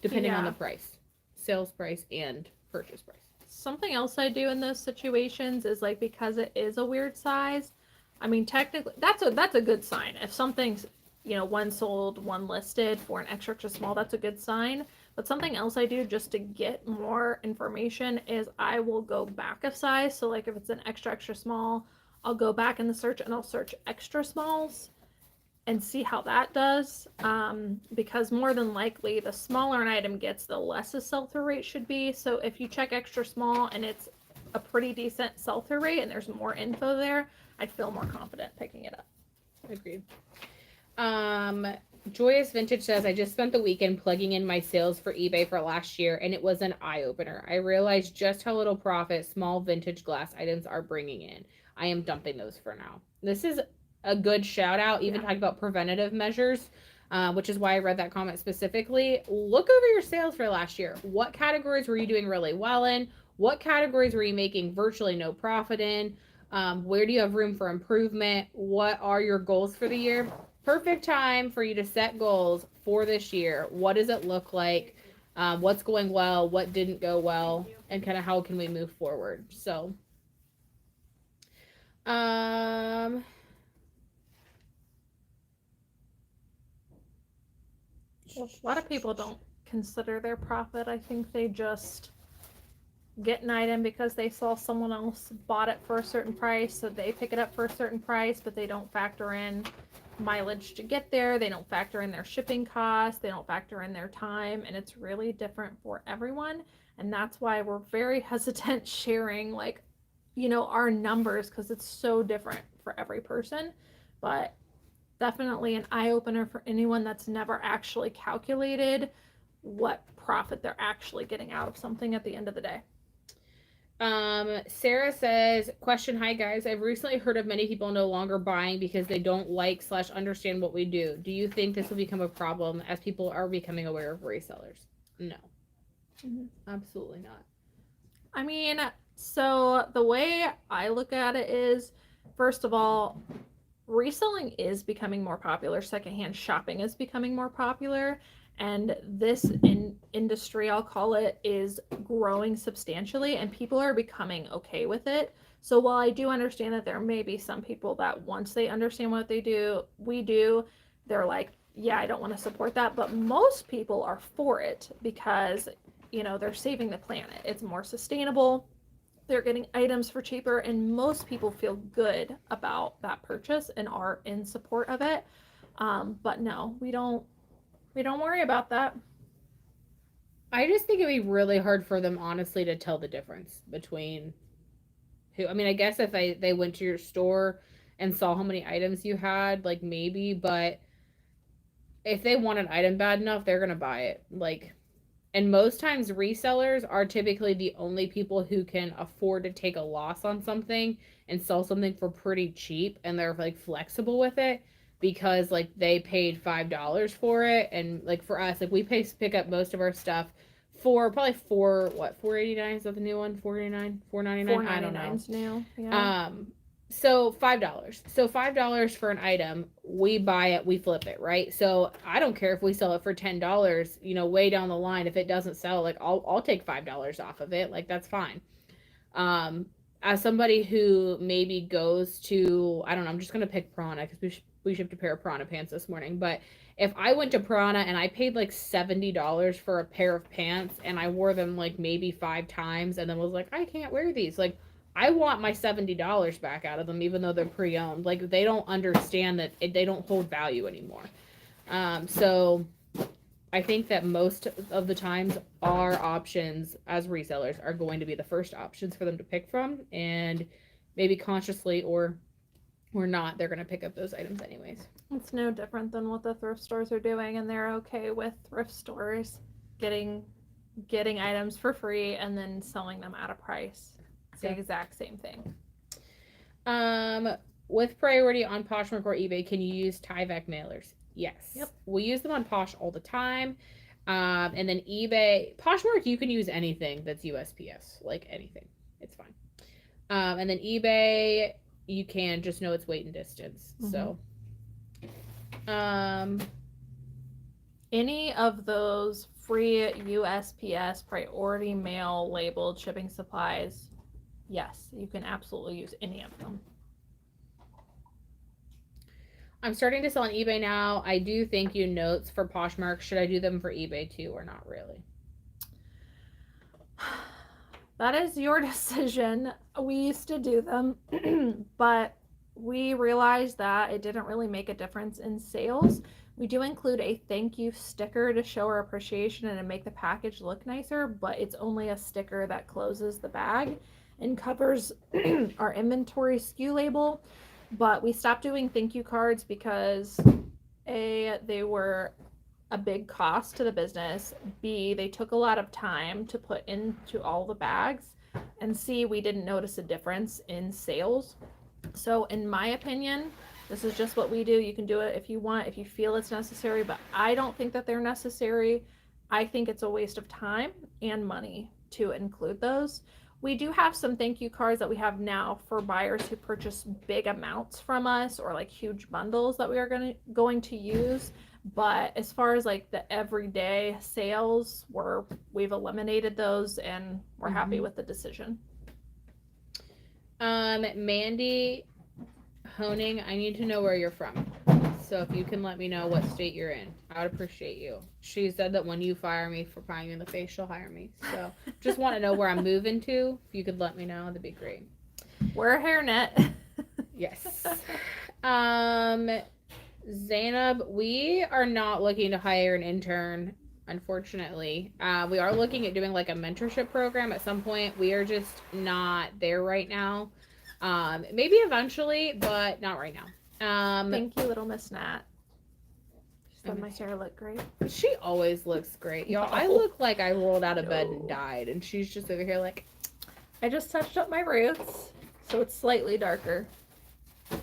Depending on the price, sales price and purchase price. Something else I do in those situations is like, because it is a weird size, I mean, technically that's a good sign. If something's, one sold, one listed for an extra small, that's a good sign. But something else I do just to get more information is I will go back a size. So like if it's an extra small, I'll go back in the search and I'll search extra smalls and see how that does. Because more than likely the smaller an item gets, the less a sell-through rate should be. So if you check extra small and it's a pretty decent sell-through rate and there's more info there, I'd feel more confident picking it up. Agreed. Joyous Vintage says, I just spent the weekend plugging in my sales for eBay for last year, and it was an eye-opener. I realized just how little profit small vintage glass items are bringing in. I am dumping those for now. This is a good shout out, even talking about preventative measures, which is why I read that comment specifically. Look over your sales for last year. What categories were you doing really well in? What categories were you making virtually no profit in? Where do you have room for improvement? What are your goals for the year? Perfect time for you to set goals for this year. What does it look like? What's going well? What didn't go well? And kind of how can we move forward? So, a lot of people don't consider their profit. I think they just get an item because they saw someone else bought it for a certain price, so they pick it up for a certain price, but they don't factor in mileage to get there. They don't factor in their shipping costs. They don't factor in their time, and it's really different for everyone. And that's why we're very hesitant sharing, like, you know, our numbers, because it's so different for every person. But definitely an eye-opener for anyone that's never actually calculated what profit they're actually getting out of something at the end of the day. Sarah says, question, hi guys. I've recently heard of many people no longer buying because they don't like / understand what we do. Do you think this will become a problem as people are becoming aware of resellers? No. Absolutely not. I mean, so the way I look at it is, first of all, reselling is becoming more popular. Secondhand shopping is becoming more popular. And this industry, I'll call it, is growing substantially, and people are becoming okay with it. So while I do understand that there may be some people that once they understand what we do, they're like, yeah, I don't want to support that. But most people are for it because, you know, they're saving the planet. It's more sustainable. They're getting items for cheaper, and most people feel good about that purchase and are in support of it. But no, we don't worry about that. I just think it'd be really hard for them, honestly, to tell the difference between who. I mean, I guess if they went to your store and saw how many items you had, like maybe, but if they want an item bad enough, they're gonna buy it. Like, and most times resellers are typically the only people who can afford to take a loss on something and sell something for pretty cheap, and they're like flexible with it because like they paid $5 for it. And like for us, like we pick up most of our stuff for probably $4.89 is that the new one? $4.89, $4.99? I don't know. New. Yeah. So $5. So $5 for an item, we buy it, we flip it, right? So I don't care if we sell it for $10, you know, way down the line. If it doesn't sell, like I'll take $5 off of it. Like that's fine. As somebody who maybe goes to, I don't know, I'm just gonna pick Prana because we shipped a pair of Prana pants this morning. But if I went to Prana and I paid like $70 for a pair of pants and I wore them like maybe 5 times and then was like, I can't wear these, like I want my $70 back out of them, even though they're pre-owned. Like they don't understand that they don't hold value anymore. So I think that most of the times our options as resellers are going to be the first options for them to pick from, and maybe consciously or not, they're going to pick up those items anyways. It's no different than what the thrift stores are doing, and they're okay with thrift stores getting items for free and then selling them at a price. It's the exact same thing. With priority on Poshmark or eBay, can you use Tyvek mailers? Yes. Yep. We use them on Posh all the time. And then eBay, Poshmark, you can use anything that's USPS, like anything. It's fine. And then eBay, you can just know its weight and distance. Mm-hmm. So, any of those free USPS priority mail labeled shipping supplies, yes, you can absolutely use any of them. I'm starting to sell on eBay now. I do thank you notes for Poshmark. Should I do them for eBay too or not really? That is your decision. We used to do them, but we realized that it didn't really make a difference in sales. We do include a thank you sticker to show our appreciation and to make the package look nicer, but it's only a sticker that closes the bag and covers our inventory SKU label. But we stopped doing thank you cards because A, they were a big cost to the business, B, they took a lot of time to put into all the bags, and C, we didn't notice a difference in sales. So in my opinion, this is just what we do. You can do it if you want, if you feel it's necessary, but I don't think that they're necessary. I think it's a waste of time and money to include those. We do have some thank you cards that we have now for buyers who purchase big amounts from us or like huge bundles that we are going to use. But as far as like the everyday sales, we've eliminated those and we're happy with the decision. Mandy Honing, I need to know where you're from. So if you can let me know what state you're in, I would appreciate you. She said that when you fire me for prying in the face, she'll hire me. So just want to know where I'm moving to. If you could let me know, that'd be great. We're a hairnet. Yes. Zainab, we are not looking to hire an intern, unfortunately. We are looking at doing like a mentorship program at some point. We are just not there right now. Maybe eventually, but not right now. Thank you, little Miss Nat. She said my hair looked great. She always looks great. Y'all, I look like I rolled out of bed and died, and she's just over here like... I just touched up my roots, so it's slightly darker.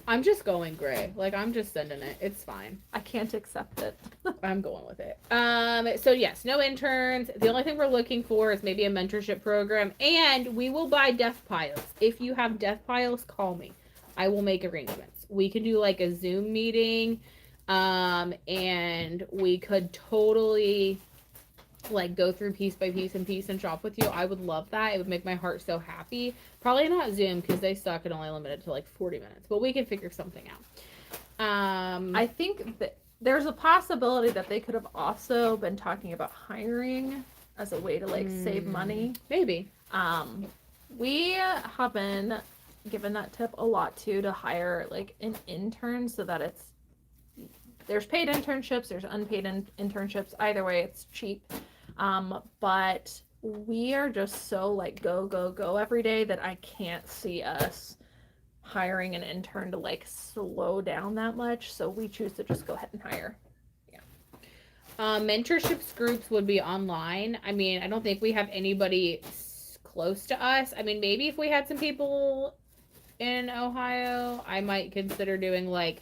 I'm just going gray. Like, I'm just sending it. It's fine. I can't accept it. I'm going with it. So yes, no interns. The only thing we're looking for is maybe a mentorship program, and we will buy death piles. If you have death piles, call me. I will make arrangements. We can do like a Zoom meeting, and we could totally like go through piece by piece and shop with you. I would love that. It would make my heart so happy. Probably not Zoom because they suck and only limited to like 40 minutes, but we can figure something out. I think that there's a possibility that they could have also been talking about hiring as a way to like save money. Maybe. We have been given that tip a lot too, to hire like an intern so that there's paid internships, there's unpaid internships. Either way, it's cheap. But we are just so like go every day that I can't see us hiring an intern to like slow down that much. So we choose to just go ahead and hire. Yeah. Mentorships groups would be online. I mean, I don't think we have anybody close to us. I mean, maybe if we had some people in Ohio, I might consider doing like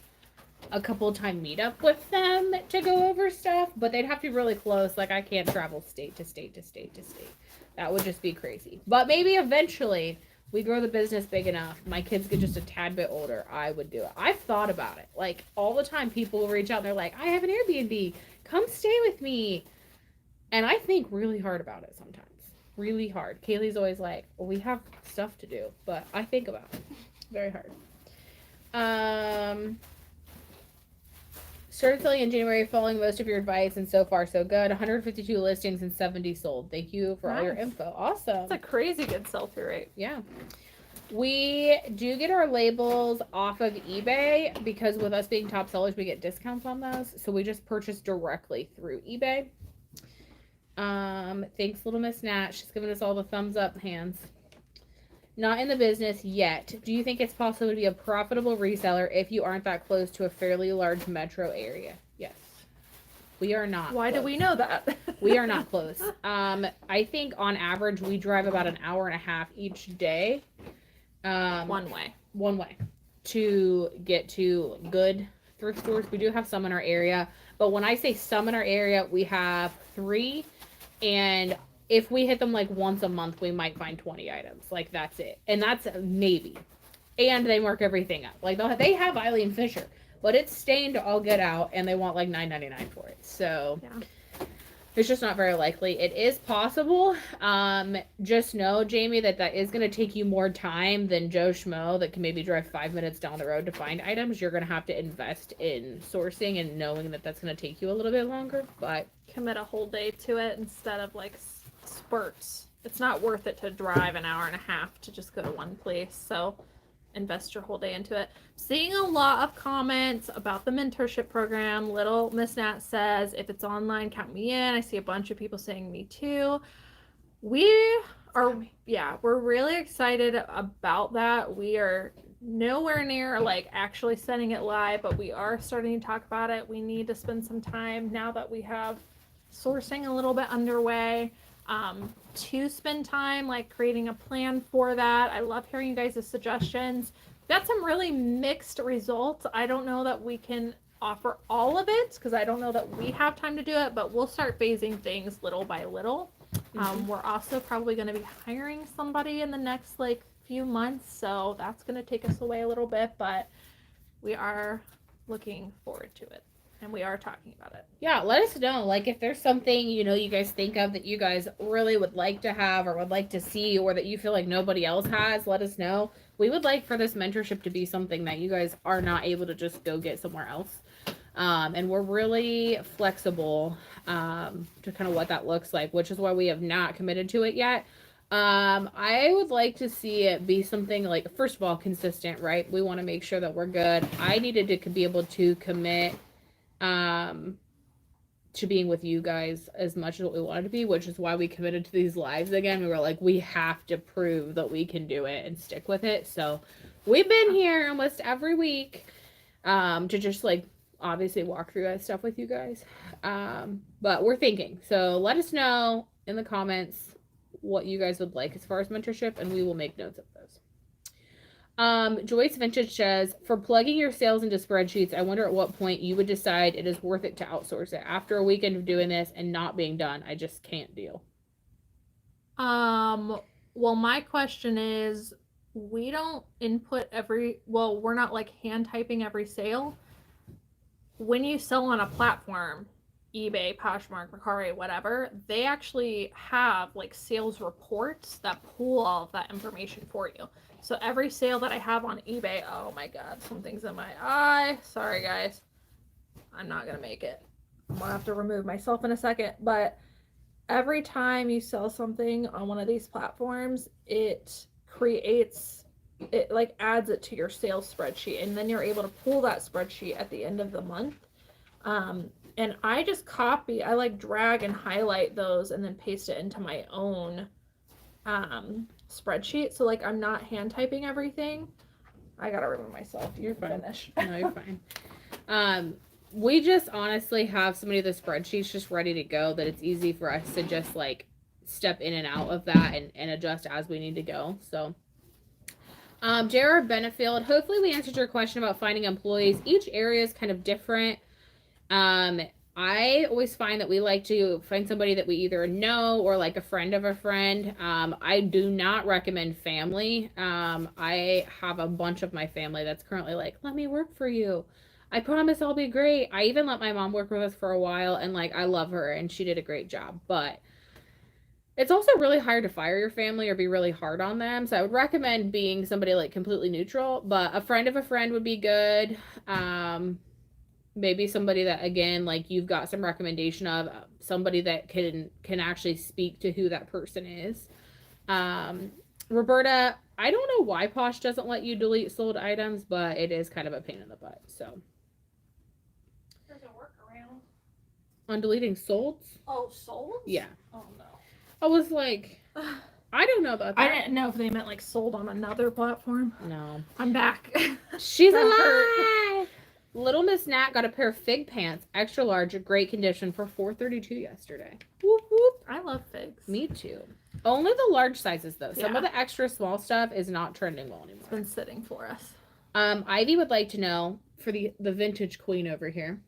a couple time meetup with them to go over stuff, but they'd have to be really close. Like, I can't travel state to state to state to state. That would just be crazy. But maybe eventually we grow the business big enough, my kids get just a tad bit older, I would do it. I've thought about it. Like, all the time people will reach out and they're like, I have an Airbnb, come stay with me. And I think really hard about it sometimes. Really hard. Cayley's always like, well, we have stuff to do, but I think about it very hard. Started selling in January, following most of your advice, and so far so good. 152 listings and 70 sold. Thank you for all your info. Awesome. That's a crazy good sell-through rate. Yeah. We do get our labels off of eBay because with us being top sellers, we get discounts on those. So we just purchase directly through eBay. Thanks, little Miss Nat. She's giving us all the thumbs up hands. Not in the business yet. Do you think it's possible to be a profitable reseller if you aren't that close to a fairly large metro area? Yes. We are not. Why close. do we know that? We are not close. I think on average we drive about an hour and a half each day. One way. To get to good thrift stores. We do have some in our area, but when I say some in our area, we have 3, and if we hit them like once a month, we might find 20 items. Like, that's it. And that's maybe. And they mark everything up. Like, they have Eileen Fisher, but it's stained to all get out, and they want like $9.99 for it. So yeah. It's just not very likely. It is possible. Just know, Jamie, that is going to take you more time than Joe Schmo that can maybe drive 5 minutes down the road to find items. You're going to have to invest in sourcing and knowing that that's going to take you a little bit longer. But commit a whole day to it instead of like spurts. It's not worth it to drive an hour and a half to just go to one place. So invest your whole day into it. Seeing a lot of comments about the mentorship program. Little Miss Nat says, if it's online, count me in. I see a bunch of people saying me too. We're really excited about that. We are nowhere near like actually setting it live, but we are starting to talk about it. We need to spend some time now that we have sourcing a little bit underway, to spend time like creating a plan for that. I love hearing you guys' suggestions. Got some really mixed results. I don't know that we can offer all of it because I don't know that we have time to do it, but we'll start phasing things little by little. We're also probably going to be hiring somebody in the next like few months, so that's going to take us away a little bit, but we are looking forward to it. And we are talking about it. Yeah, let us know. Like, if there's something, you guys think of that you guys really would like to have or would like to see, or that you feel like nobody else has, let us know. We would like for this mentorship to be something that you guys are not able to just go get somewhere else. And we're really flexible to kind of what that looks like, which is why we have not committed to it yet. I would like to see it be something like, first of all, consistent, right? We want to make sure that we're good. I needed to be able to commit to being with you guys as much as what we wanted to be, which is why we committed to these lives again. We were like, we have to prove that we can do it and stick with it. So we've been here almost every week to just like obviously walk through that stuff with you guys. But we're thinking. So let us know in the comments what you guys would like as far as mentorship, and we will make notes of those. Joyce Vintage says, for plugging your sales into spreadsheets, I wonder at what point you would decide it is worth it to outsource it. After a weekend of doing this and not being done, I just can't deal. Well, my question is, we don't input we're not like hand typing every sale. When you sell on a platform, eBay, Poshmark, Mercari, whatever, they actually have like sales reports that pull all of that information for you. So every sale that I have on eBay, oh my God, something's in my eye. Sorry guys, I'm not gonna make it. I'm gonna have to remove myself in a second. But every time you sell something on one of these platforms, it like adds it to your sales spreadsheet, and then you're able to pull that spreadsheet at the end of the month. And I just I like drag and highlight those and then paste it into my own spreadsheet. So like I'm not hand typing everything. I gotta remove myself. You're fine. Finish. No, you're fine. We just honestly have so many of the spreadsheets just ready to go that it's easy for us to just like step in and out of that and adjust as we need to go. So J.R. Benefield, hopefully we answered your question about finding employees. Each area is kind of different. I always find that we like to find somebody that we either know or like a friend of a friend. I do not recommend family. I have a bunch of my family that's currently like, let me work for you. I promise I'll be great. I even let my mom work with us for a while, and like I love her and she did a great job, but it's also really hard to fire your family or be really hard on them. So I would recommend being somebody like completely neutral, but a friend of a friend would be good. Maybe somebody that, again, like you've got some recommendation of, somebody that can actually speak to who that person is. Roberta, I don't know why Posh doesn't let you delete sold items, but it is kind of a pain in the butt. So There's a workaround. On deleting solds? Oh, solds? Yeah. Oh no. I was like, I don't know about that. I didn't know if they meant like sold on another platform. No. I'm back. She's alive! Little Miss Nat got a pair of fig pants, extra large, great condition, for $4.32 yesterday. Whoop whoop. I love figs. Me too. Only the large sizes though. Some Yeah. of the extra small stuff is not trending well anymore. It's been sitting for us. Ivy would like to know, for the vintage queen over here,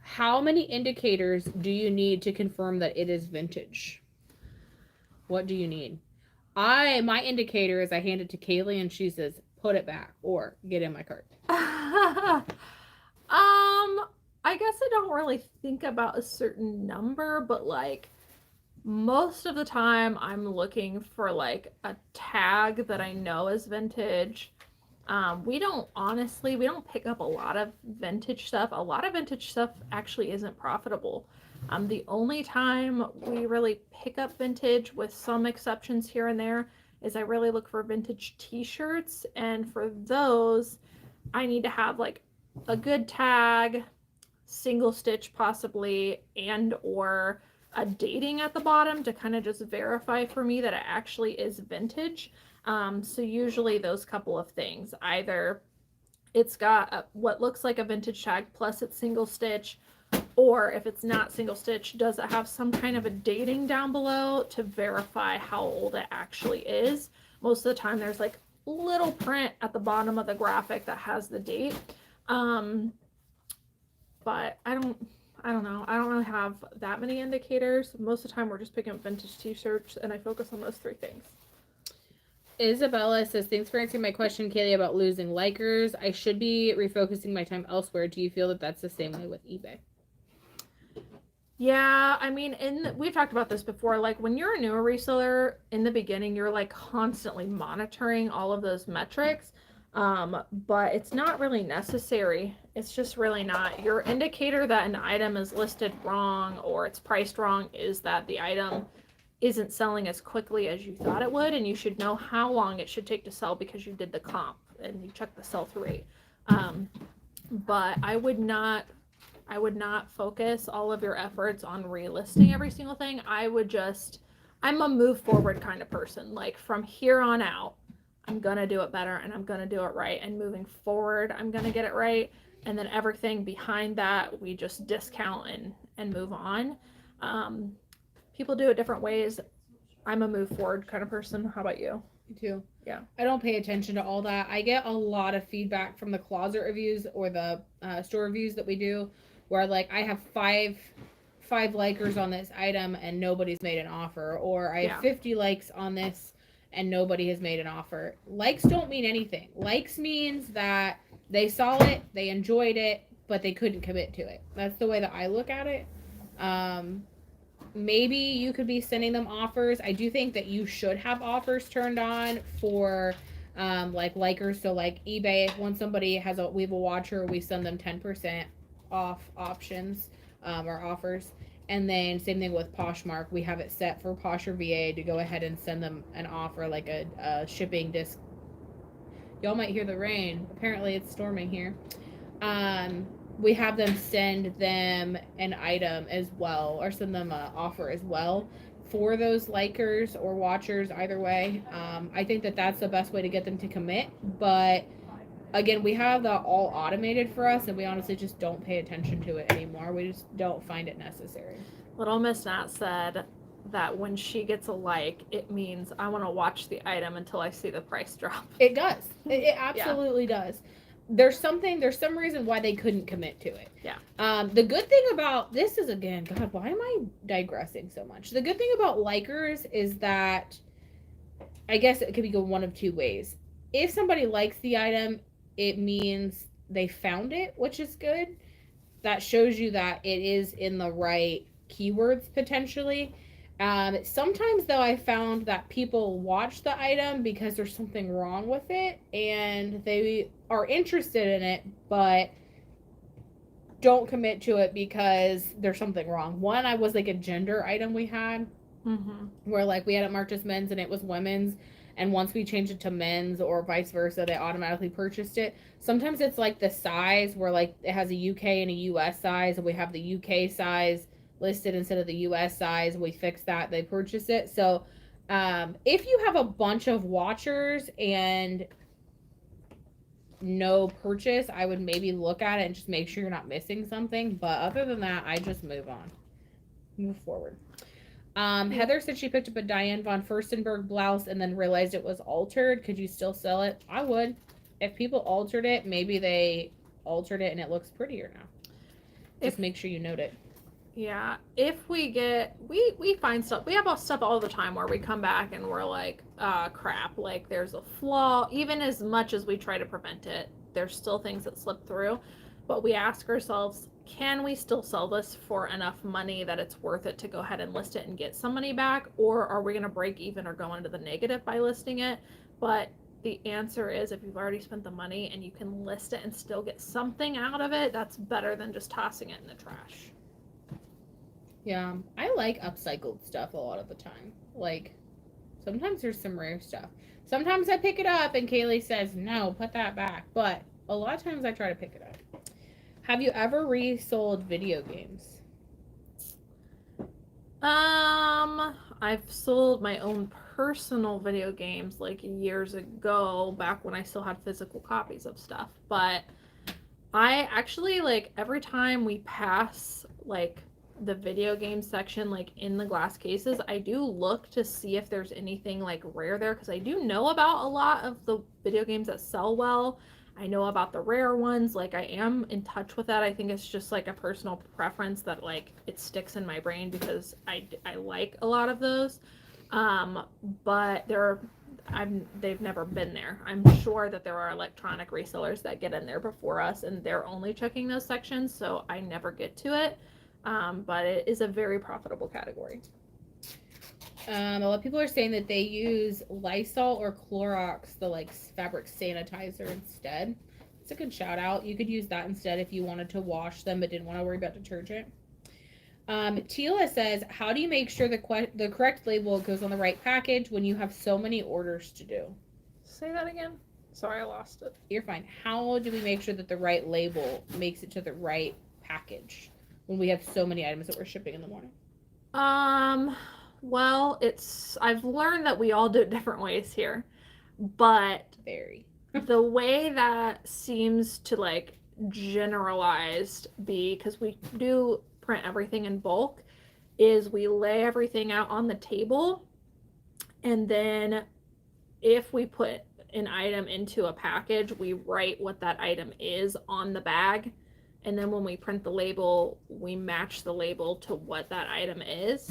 how many indicators do you need to confirm that it is vintage? What do you need? My indicator is I hand it to Cayley and she says, put it back or get in my cart. I guess I don't really think about a certain number, but like most of the time I'm looking for like a tag that I know is vintage. We don't pick up a lot of vintage stuff. A lot of vintage stuff actually isn't profitable. The only time we really pick up vintage, with some exceptions here and there, is I really look for vintage t-shirts, and for those I need to have like a good tag, single stitch possibly, and or a dating at the bottom to kind of just verify for me that it actually is vintage. So usually those couple of things, either it's got what looks like a vintage tag plus it's single stitch, or if it's not single stitch, does it have some kind of a dating down below to verify how old it actually is. Most of the time there's like little print at the bottom of the graphic that has the date. But I don't know. I don't really have that many indicators. Most of the time we're just picking up vintage t-shirts, and I focus on those three things. Isabella says, thanks for answering my question, Cayley, about losing likers. I should be refocusing my time elsewhere. Do you feel that that's the same way with eBay? Yeah, I mean, we've talked about this before. Like when you're a newer reseller in the beginning, you're like constantly monitoring all of those metrics. But it's not really necessary. It's just really not. Your indicator that an item is listed wrong or it's priced wrong is that the item isn't selling as quickly as you thought it would, and you should know how long it should take to sell because you did the comp and you checked the sell-through rate. But I would not focus all of your efforts on relisting every single thing. I'm a move forward kind of person. Like from here on out, I'm gonna do it better and I'm gonna do it right. And moving forward, I'm gonna get it right. And then everything behind that, we just discount and move on. People do it different ways. I'm a move forward kind of person. How about you? Me too. Yeah. I don't pay attention to all that. I get a lot of feedback from the closet reviews or the store reviews that we do, where like I have five likers on this item and nobody's made an offer, or I have 50 likes on this and nobody has made an offer. Likes don't mean anything. Likes means that they saw it, they enjoyed it, but they couldn't commit to it. That's the way that I look at it. Maybe you could be sending them offers. I do think that you should have offers turned on for like likers. So like eBay, when somebody we have a watcher, we send them 10% off options or offers. And then same thing with Poshmark. We have it set for Posh or VA to go ahead and send them an offer, like a shipping disc. Y'all might hear the rain. Apparently it's storming here. We have them send them an item as well, or send them an offer as well for those likers or watchers, either way. I think that that's the best way to get them to commit. But again, we have that all automated for us, and we honestly just don't pay attention to it anymore. We just don't find it necessary. Little Miss Nat said that when she gets a like, it means I want to watch the item until I see the price drop. It does. It absolutely does. There's some reason why they couldn't commit to it. Yeah. The good thing about this is, again, God, why am I digressing so much? The good thing about likers is that, I guess it could be go one of two ways. If somebody likes the item, it means they found it, which is good. That shows you that it is in the right keywords potentially. Sometimes though, I found that people watch the item because there's something wrong with it and they are interested in it, but don't commit to it because there's something wrong. One, I was like a gender item we had, where like we had it marked as men's and it was women's. And once we changed it to men's or vice versa, they automatically purchased it. Sometimes it's like the size where like it has a UK and a US size, and we have the UK size listed instead of the US size. We fix that, they purchase it. So if you have a bunch of watchers and no purchase, I would maybe look at it and just make sure you're not missing something. But other than that, I just move forward. Heather said she picked up a Diane von Furstenberg blouse and then realized it was altered. Could you still sell it? I would. If people altered it, maybe they altered it and it looks prettier now. Just make sure you note it. Yeah, if we get, we find stuff, we have stuff all the time where we come back and we're like, crap, like there's a flaw. Even as much as we try to prevent it, there's still things that slip through. But we ask ourselves, can we still sell this for enough money that it's worth it to go ahead and list it and get some money back? Or are we going to break even or go into the negative by listing it? But the answer is, if you've already spent the money and you can list it and still get something out of it, that's better than just tossing it in the trash. Yeah, I like upcycled stuff a lot of the time. Like, sometimes there's some rare stuff. Sometimes I pick it up and Cayley says, no, put that back. But a lot of times I try to pick it up. Have you ever resold video games? I've sold my own personal video games like years ago, back when I still had physical copies of stuff. But I actually, like, every time we pass like the video game section, like in the glass cases, I do look to see if there's anything like rare there, because I do know about a lot of the video games that sell well. I know about the rare ones. Like, I am in touch with that. I think it's just like a personal preference that like it sticks in my brain because I like a lot of those. But they've never been there. I'm sure that there are electronic resellers that get in there before us and they're only checking those sections, so I never get to it. But it is a very profitable category. A lot of people are saying that they use Lysol or Clorox, the like fabric sanitizer instead. It's a good shout out. You could use that instead if you wanted to wash them but didn't want to worry about detergent. Tila says, how do you make sure the correct label goes on the right package when you have so many orders to do? Say that again. Sorry, I lost it. You're fine. How do we make sure that the right label makes it to the right package when we have so many items that we're shipping in the morning? Well, I've learned that we all do it different ways here, but Very. the way that seems to like generalized be, because we do print everything in bulk, is we lay everything out on the table, and then if we put an item into a package, we write what that item is on the bag, and then when we print the label, we match the label to what that item is,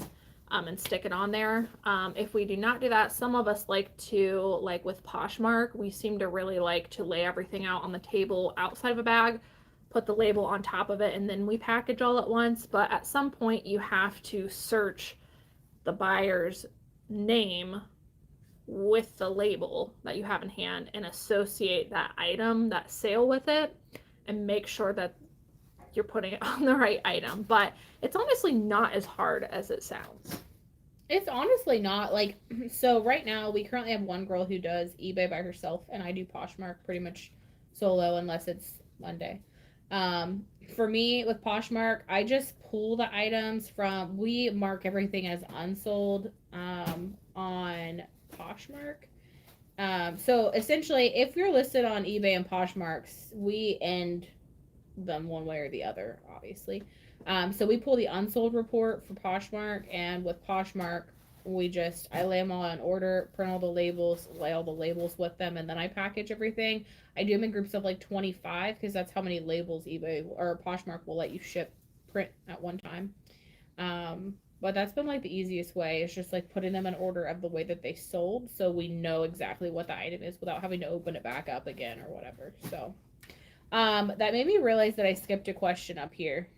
and stick it on there. If we do not do that, some of us like to, like with Poshmark, we seem to really like to lay everything out on the table outside of a bag, put the label on top of it, and then we package all at once. But at some point you have to search the buyer's name with the label that you have in hand and associate that item, that sale, with it, and make sure that you're putting it on the right item. But it's honestly not as hard as it sounds. It's honestly not. Like, so right now we currently have one girl who does eBay by herself, and I do Poshmark pretty much solo unless it's Monday. For me with Poshmark, I just pull the items we mark everything as unsold on Poshmark. So essentially, if you're listed on eBay and Poshmark, we end them one way or the other, obviously. So we pull the unsold report for Poshmark, and with Poshmark, I lay them all in order, print all the labels, lay all the labels with them, and then I package everything. I do them in groups of like 25 because that's how many labels eBay or Poshmark will let you print at one time. But that's been like the easiest way. It's just like putting them in order of the way that they sold, so we know exactly what the item is without having to open it back up again or whatever. So that made me realize that I skipped a question up here.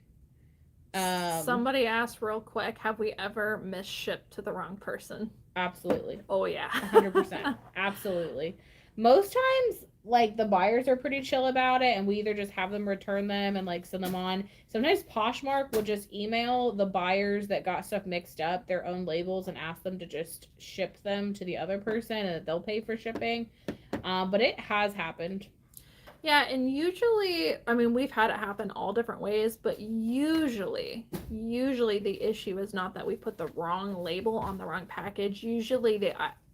Somebody asked real quick, have we ever misshipped to the wrong person? Absolutely. Oh yeah. 100%. Absolutely. Most times, like, the buyers are pretty chill about it, and we either just have them return them and like send them on. Sometimes Poshmark will just email the buyers that got stuff mixed up their own labels and ask them to just ship them to the other person, and that they'll pay for shipping. But it has happened. Yeah, and usually, I mean, we've had it happen all different ways, but usually the issue is not that we put the wrong label on the wrong package. Usually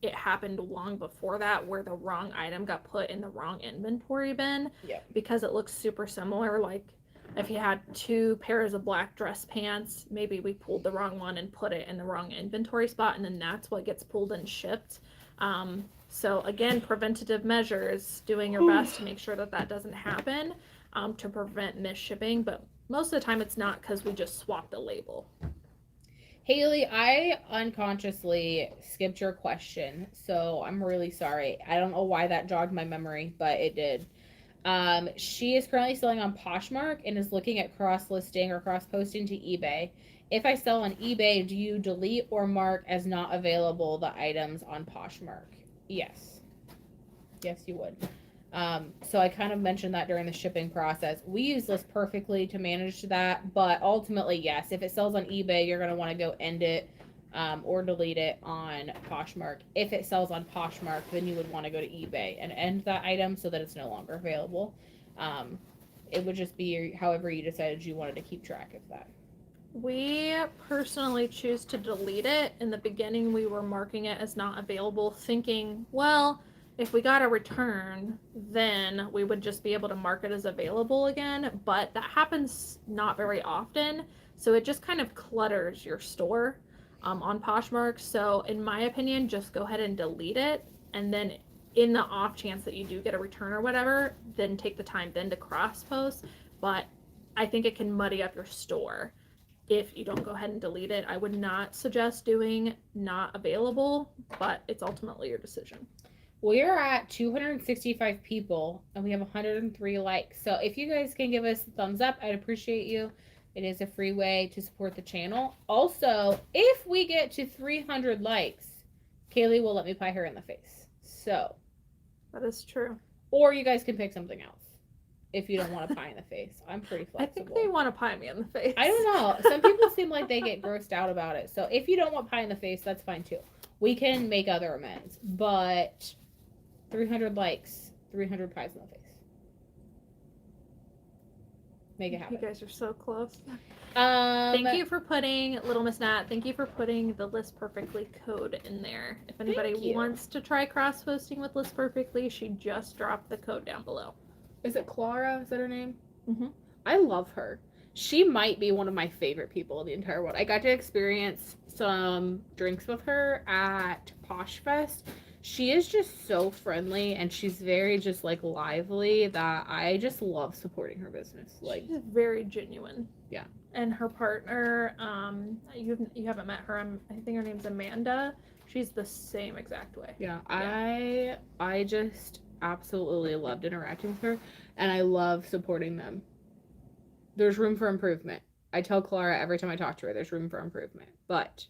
it happened long before that, where the wrong item got put in the wrong inventory bin. Yeah. Because it looks super similar. Like if you had 2 pairs of black dress pants, maybe we pulled the wrong one and put it in the wrong inventory spot, and then that's what gets pulled and shipped. So again, preventative measures, doing your best to make sure that doesn't happen, to prevent misshipping. But most of the time it's not, because we just swapped the label. Haley, I unconsciously skipped your question, so I'm really sorry. I don't know why that jogged my memory, but it did. She is currently selling on Poshmark and is looking at cross-listing or cross-posting to eBay. If I sell on eBay, do you delete or mark as not available the items on Poshmark? Yes. Yes, you would. So I kind of mentioned that during the shipping process. We use List Perfectly to manage that, but ultimately, yes, if it sells on eBay, you're going to want to go end it or delete it on Poshmark. If it sells on Poshmark, then you would want to go to eBay and end that item so that it's no longer available. It would just be however you decided you wanted to keep track of that. We personally choose to delete it. In the beginning, we were marking it as not available, thinking, well, if we got a return, then we would just be able to mark it as available again. But that happens not very often, so it just kind of clutters your store on Poshmark. So in my opinion, just go ahead and delete it, and then in the off chance that you do get a return or whatever, then take the time then to cross post. But I think it can muddy up your store if you don't go ahead and delete it. I would not suggest doing not available, but it's ultimately your decision. We're at 265 people and we have 103 likes. So if you guys can give us a thumbs up, I'd appreciate you. It is a free way to support the channel. Also, if we get to 300 likes, Cayley will let me pie her in the face. So. That is true. Or you guys can pick something else if you don't want a pie in the face. I'm pretty flexible. I think they want to pie me in the face. I don't know. Some people seem like they get grossed out about it. So if you don't want pie in the face, that's fine too. We can make other amends. But 300 likes, 300 pies in the face. Make it happen. You guys are so close. Thank you for putting, Little Miss Nat, thank you for putting the List Perfectly code in there. If anybody wants to try cross-posting with List Perfectly, she just dropped the code down below. Is it Clara? Is that her name? Mm-hmm. I love her. She might be one of my favorite people in the entire world. I got to experience some drinks with her at Posh Fest. She is just so friendly, and she's very just like lively that I just love supporting her business. Like, she's very genuine. Yeah. And her partner, you haven't met her. I think her name's Amanda. She's the same exact way. Yeah. I just absolutely loved interacting with her, and I love supporting them. There's room for improvement. I tell Clara every time I talk to her, there's room for improvement, but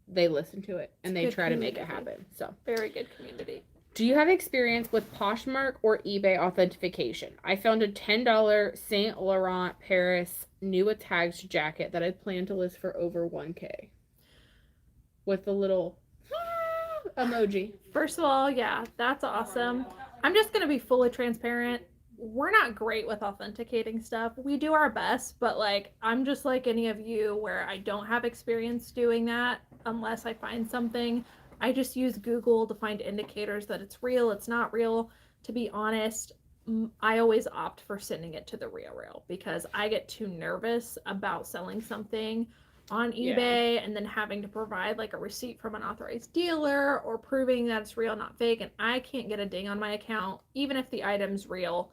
they listen to it and they try to make it happen. So very good community. Do you have experience with Poshmark or eBay authentication? I found a $10 Saint Laurent Paris new attached jacket that I plan to list for over 1K with the little emoji. First of all, yeah, that's awesome. I'm just going to be fully transparent. We're not great with authenticating stuff. We do our best, but like, I'm just like any of you where I don't have experience doing that unless I find something. I just use Google to find indicators that it's real, it's not real. To be honest, I always opt for sending it to the real because I get too nervous about selling something on eBay and then having to provide like a receipt from an authorized dealer or proving that it's real, not fake. And I can't get a ding on my account. Even if the item's real,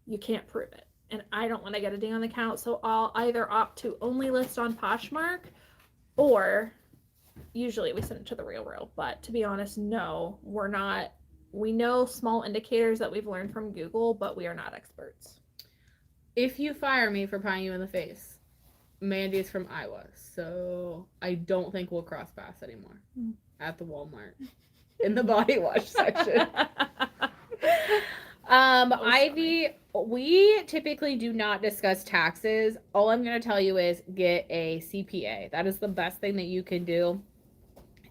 you can't prove it. And I don't want to get a ding on the account. So I'll either opt to only list on Poshmark, or usually we send it to the real. But to be honest, no, we're not. We know small indicators that we've learned from Google, but we are not experts. If you fire me for pieing you in the face, Mandy's from Iowa, so I don't think we'll cross paths anymore at the Walmart in the body wash section. Ivy, we typically do not discuss taxes. All I'm going to tell you is get a CPA. That is the best thing that you can do.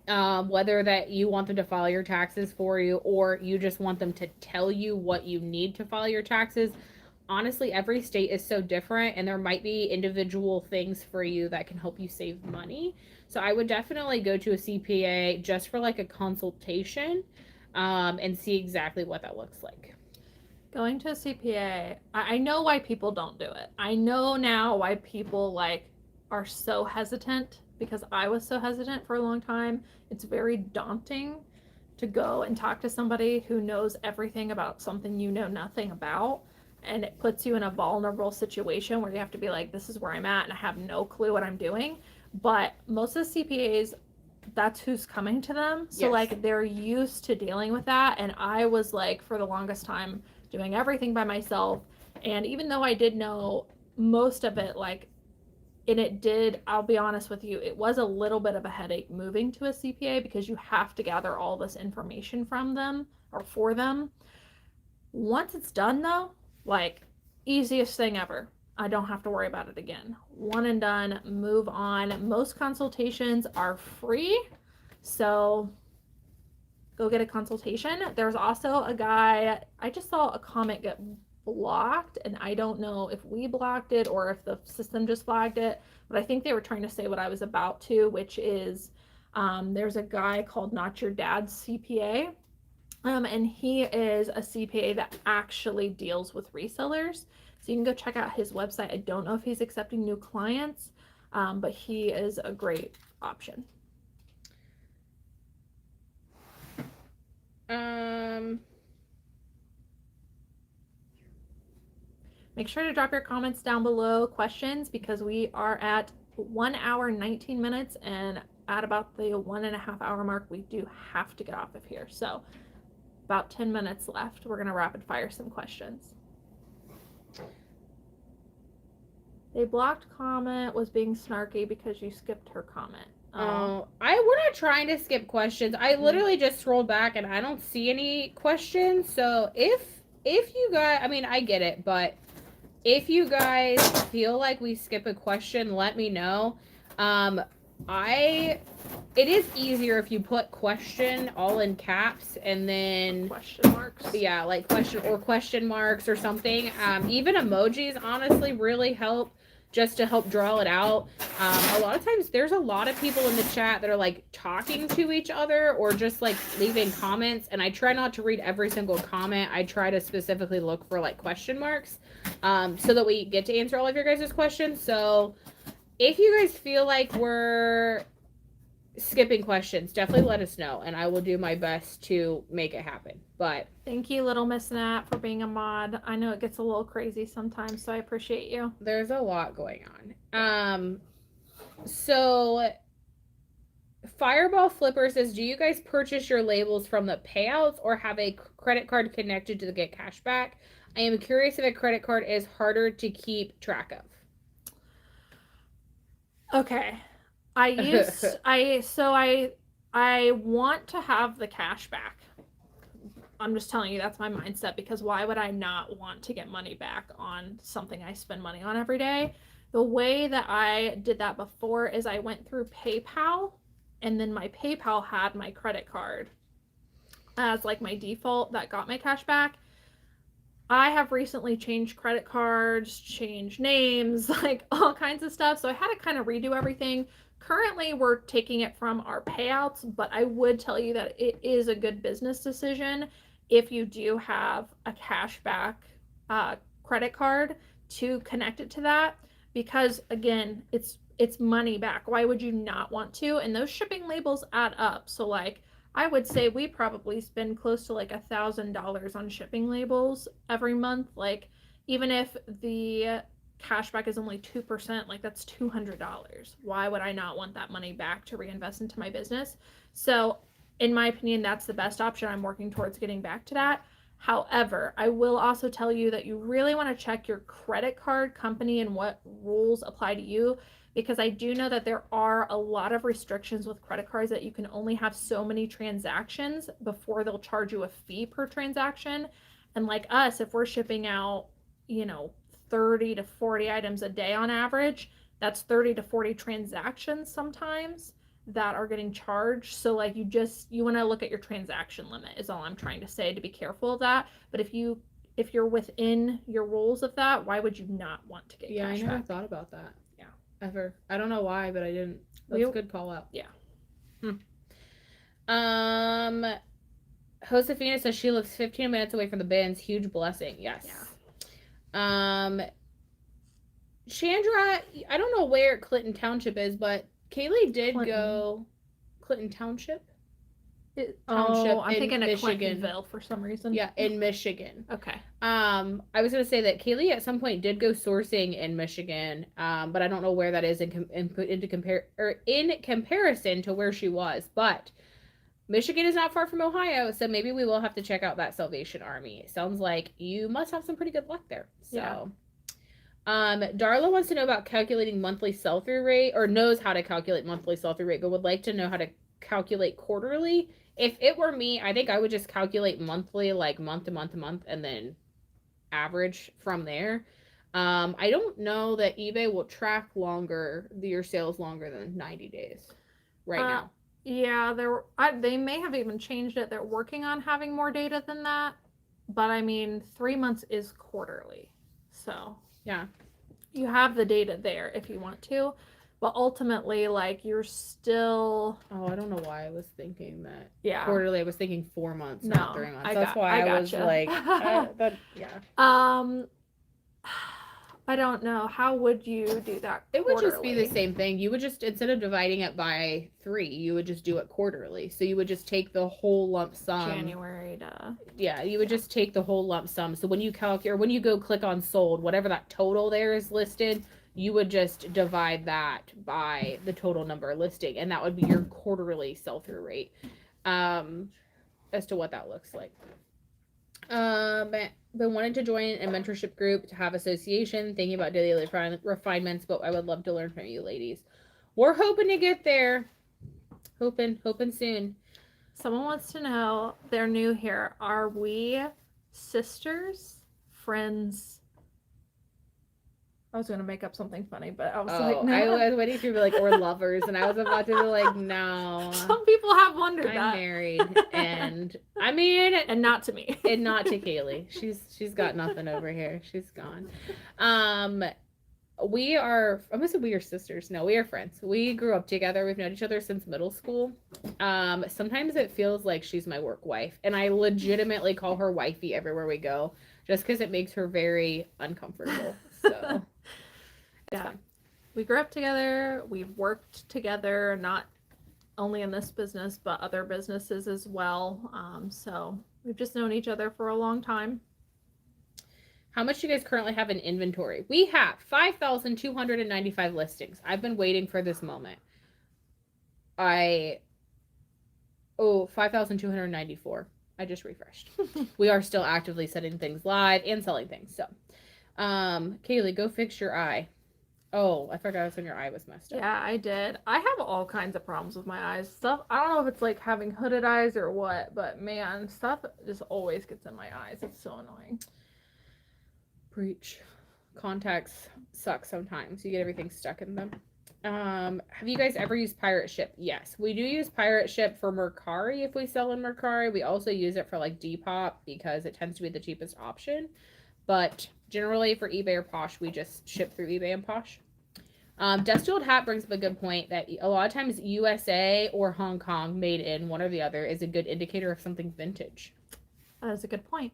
Whether that you want them to file your taxes for you or you just want them to tell you what you need to file your taxes. Honestly, every state is so different and there might be individual things for you that can help you save money. So I would definitely go to a CPA just for like a consultation and see exactly what that looks like. Going to a CPA, I know why people don't do it. I know now why people like are so hesitant, because I was so hesitant for a long time. It's very daunting to go and talk to somebody who knows everything about something you know nothing about. And it puts you in a vulnerable situation where you have to be like, this is where I'm at and I have no clue what I'm doing. But most of the CPAs, that's who's coming to them. So like they're used to dealing with that. And I was like, for the longest time, doing everything by myself. And even though I did know most of it, like, and it did, I'll be honest with you, it was a little bit of a headache moving to a CPA because you have to gather all this information from them or for them. Once it's done though, like, easiest thing ever. I don't have to worry about it again. One and done, move on. Most consultations are free, so go get a consultation. There's also a guy, I just saw a comment get blocked, and I don't know if we blocked it or if the system just flagged it, but I think they were trying to say what I was about to, which is there's a guy called Not Your Dad's CPA, and he is a CPA that actually deals with resellers. So you can go check out his website. I don't know if he's accepting new clients, but he is a great option. Make sure to drop your comments down below, questions, because we are at 1 hour 19 minutes, and at about the 1.5 hour mark we do have to get off of here. So about 10 minutes left. We're going to rapid fire some questions. They blocked comment, was being snarky because you skipped her comment. We're not trying to skip questions. I literally just scrolled back and I don't see any questions. So if you guys, I mean, I get it, but if you guys feel like we skip a question, let me know. It is easier if you put question all in caps and then question marks. Yeah, like question marks or something. Even emojis honestly really help, just to help draw it out. A lot of times there's a lot of people in the chat that are like talking to each other or just like leaving comments, and I try not to read every single comment. I try to specifically look for like question marks, so that we get to answer all of your guys' questions. So if you guys feel like we're skipping questions, definitely let us know and I will do my best to make it happen. But thank you, Little Miss Nat, for being a mod. I know it gets a little crazy sometimes, so I appreciate you. There's a lot going on. So Fireball Flipper says, do you guys purchase your labels from the payouts or have a credit card connected to get cash back? I am curious if a credit card is harder to keep track of. Okay. I want to have the cash back. I'm just telling you, that's my mindset, because why would I not want to get money back on something I spend money on every day? The way that I did that before is I went through PayPal, and then my PayPal had my credit card as like my default that got my cash back. I have recently changed credit cards, changed names, like all kinds of stuff. So I had to kind of redo everything. Currently, we're taking it from our payouts, but I would tell you that it is a good business decision if you do have a cashback credit card to connect it to that, because again, it's money back. Why would you not want to? And those shipping labels add up. So like, I would say we probably spend close to like $1,000 on shipping labels every month. Like, even if the cashback is only 2%, like that's $200. Why would I not want that money back to reinvest into my business? So in my opinion, that's the best option. I'm working towards getting back to that. However, I will also tell you that you really want to check your credit card company and what rules apply to you, because I do know that there are a lot of restrictions with credit cards that you can only have so many transactions before they'll charge you a fee per transaction. And like us, if we're shipping out, 30 to 40 items a day on average, that's 30 to 40 transactions sometimes that are getting charged. So like, you want to look at your transaction limit is all I'm trying to say, to be careful of that. But if you're within your rules of that, why would you not want to get cash I never back? thought about that. Yeah. Ever. I don't know why, but I didn't. That's a good call out. Yeah. Josefina says she lives 15 minutes away from the bins. Huge blessing. Yes. Yeah. Chandra, I don't know where Clinton Township is, but Cayley did go Clinton Township. I'm thinking of Michigan. Clintonville for some reason. Yeah, in Michigan. Okay. I was gonna say that Cayley at some point did go sourcing in Michigan, but I don't know where that is in comparison to where she was. But Michigan is not far from Ohio, so maybe we will have to check out that Salvation Army. It sounds like you must have some pretty good luck there. So, yeah. Darla wants to know about calculating monthly sell-through rate, or knows how to calculate monthly sell-through rate, but would like to know how to calculate quarterly. If it were me, I think I would just calculate monthly, like month to month to month, and then average from there. I don't know that eBay will track your sales longer than 90 days right now. Yeah, they may have even changed it. They're working on having more data than that, but I mean, 3 months is quarterly, so yeah, you have the data there if you want to, but ultimately, like, you're still. Oh, I don't know why I was thinking that. Yeah, quarterly. I was thinking 4 months, not 3 months. That's why I was gotcha. like, yeah. I don't know. How would you do that? It would just be the same thing. You would just, instead of dividing it by 3, you would just do it quarterly. So you would just take the whole lump sum. January to. Yeah, you would just take the whole lump sum. So when you calculate, or when you go click on sold, whatever that total there is listed, you would just divide that by the total number listing, and that would be your quarterly sell-through rate. As to what that looks like. Been wanting to join a mentorship group to have association, thinking about daily refinements, but I would love to learn from you ladies. We're hoping to get there. Hoping soon. Someone wants to know, they're new here. Are we sisters, friends? I was gonna make up something funny, but I was like, no. I was waiting for you to be like, or lovers, and I was about to be like, no. Some people have wondered I'm that. married, and I mean, and not to me, and not to Cayley. She's got nothing over here. She's gone. We are. I'm gonna say we are sisters. No, we are friends. We grew up together. We've known each other since middle school. Sometimes it feels like she's my work wife, and I legitimately call her wifey everywhere we go, just because it makes her very uncomfortable. So. Yeah, we grew up together. We've worked together, not only in this business, but other businesses as well. So we've just known each other for a long time. How much do you guys currently have in inventory? We have 5,295 listings. I've been waiting for this moment. 5,294. I just refreshed. We are still actively setting things live and selling things. So, Cayley, go fix your eye. Oh, I forgot when your eye was messed up. Yeah, I did. I have all kinds of problems with my eyes. Stuff, I don't know if it's like having hooded eyes or what, but man, stuff just always gets in my eyes. It's so annoying. Preach. Contacts suck sometimes. You get everything stuck in them. Have you guys ever used Pirate Ship? Yes. We do use Pirate Ship for Mercari if we sell in Mercari. We also use it for like Depop because it tends to be the cheapest option. But generally for eBay or Posh, we just ship through eBay and Posh. Dusty Old Hat brings up a good point that a lot of times USA or Hong Kong, made in one or the other, is a good indicator of something vintage. That is a good point.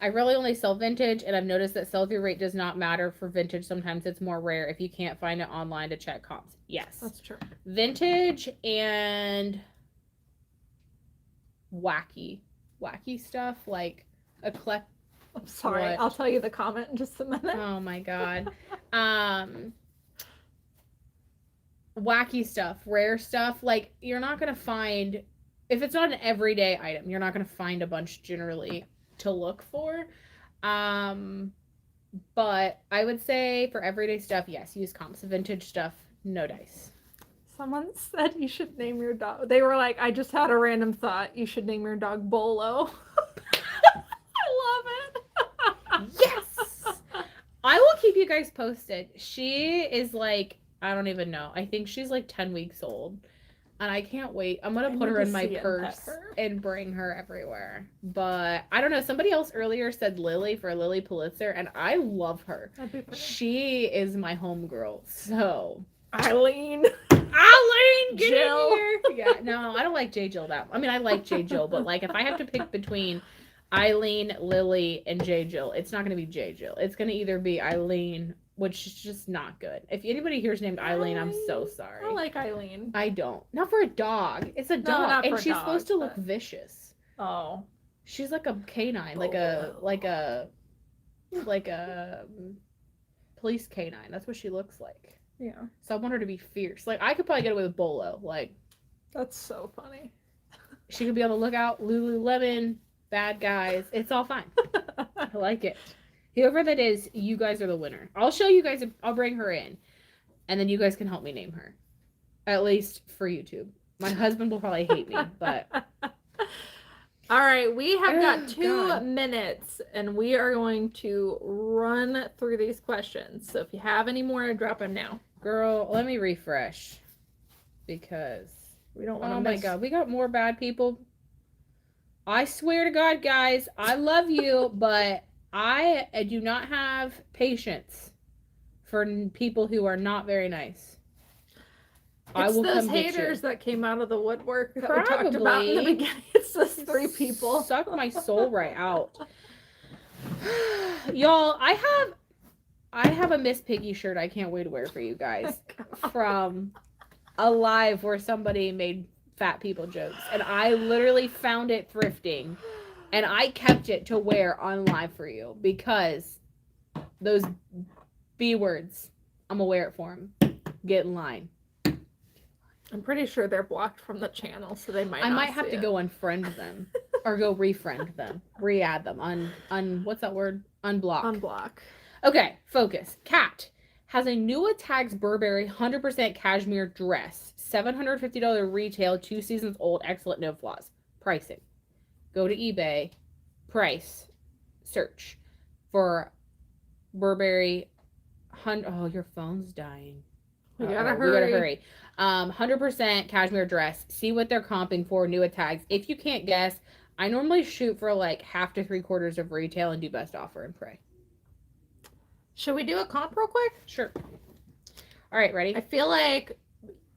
I really only sell vintage, and I've noticed that sell-through rate does not matter for vintage. Sometimes it's more rare if you can't find it online to check comps. Yes. That's true. Vintage and wacky stuff, like eclectic. I'm sorry. What? I'll tell you the comment in just a minute. Oh my god. Wacky stuff, rare stuff, like you're not going to find, if it's not an everyday item, you're not going to find a bunch generally to look for. But I would say for everyday stuff, yes, use comps. Vintage stuff, no dice. Someone said you should name your dog. They were like, I just had a random thought. You should name your dog Bolo. I love it. Yes. I will keep you guys posted. She is like, I don't even know. I think she's like 10 weeks old. And I can't wait. I'm going to put her in my purse and bring her everywhere. But I don't know. Somebody else earlier said Lily for Lily Pulitzer. And I love her. She is my homegirl. So. Eileen, get Jill. in here. Yeah, no, I don't like J. Jill that. I mean, I like J. Jill. But like if I have to pick between Eileen, Lily, and J. Jill, it's not going to be J. Jill. It's going to either be Eileen, which is just not good. If anybody here's named Eileen, I'm so sorry. I like Eileen. I don't. Not for a dog. It's a dog, and she's supposed to look vicious. Oh, she's like a canine, like a police canine. That's what she looks like. Yeah. So I want her to be fierce. Like I could probably get away with Bolo. Like that's so funny. She could be on the lookout. Lululemon, bad guys. It's all fine. I like it. Whoever that is, you guys are the winner. I'll show you guys. I'll bring her in. And then you guys can help me name her. At least for YouTube. My husband will probably hate me, but... All right, we have got 2 minutes, and we are going to run through these questions. So if you have any more, drop them now. Girl, let me refresh. Because we don't want to miss... Oh my God, we got more bad people. I swear to God, guys, I love you, but... I do not have patience for people who are not very nice. I will those haters that came out of the woodwork that we talked about in the beginning. It's those 3 people. Suck my soul right out. Y'all, I have a Miss Piggy shirt I can't wait to wear for you guys from a live where somebody made fat people jokes. And I literally found it thrifting. And I kept it to wear on live for you because those B words, I'm gonna wear it for them. Get in line. I'm pretty sure they're blocked from the channel, so they might. I might have to go unfriend them Or go refriend them. Re-add them. What's that word? Unblock. Unblock. Okay, focus. Cat has a new Tags Burberry 100% cashmere dress. $750 retail, 2 seasons old, excellent, no flaws. Pricing. Go to eBay. Price. Search for Burberry. Oh, your phone's dying. We gotta hurry. 100% cashmere dress. See what they're comping for. New tags. If you can't guess, I normally shoot for like half to 3/4 of retail and do best offer and pray. Should we do a comp real quick? Sure. All right, ready? I feel like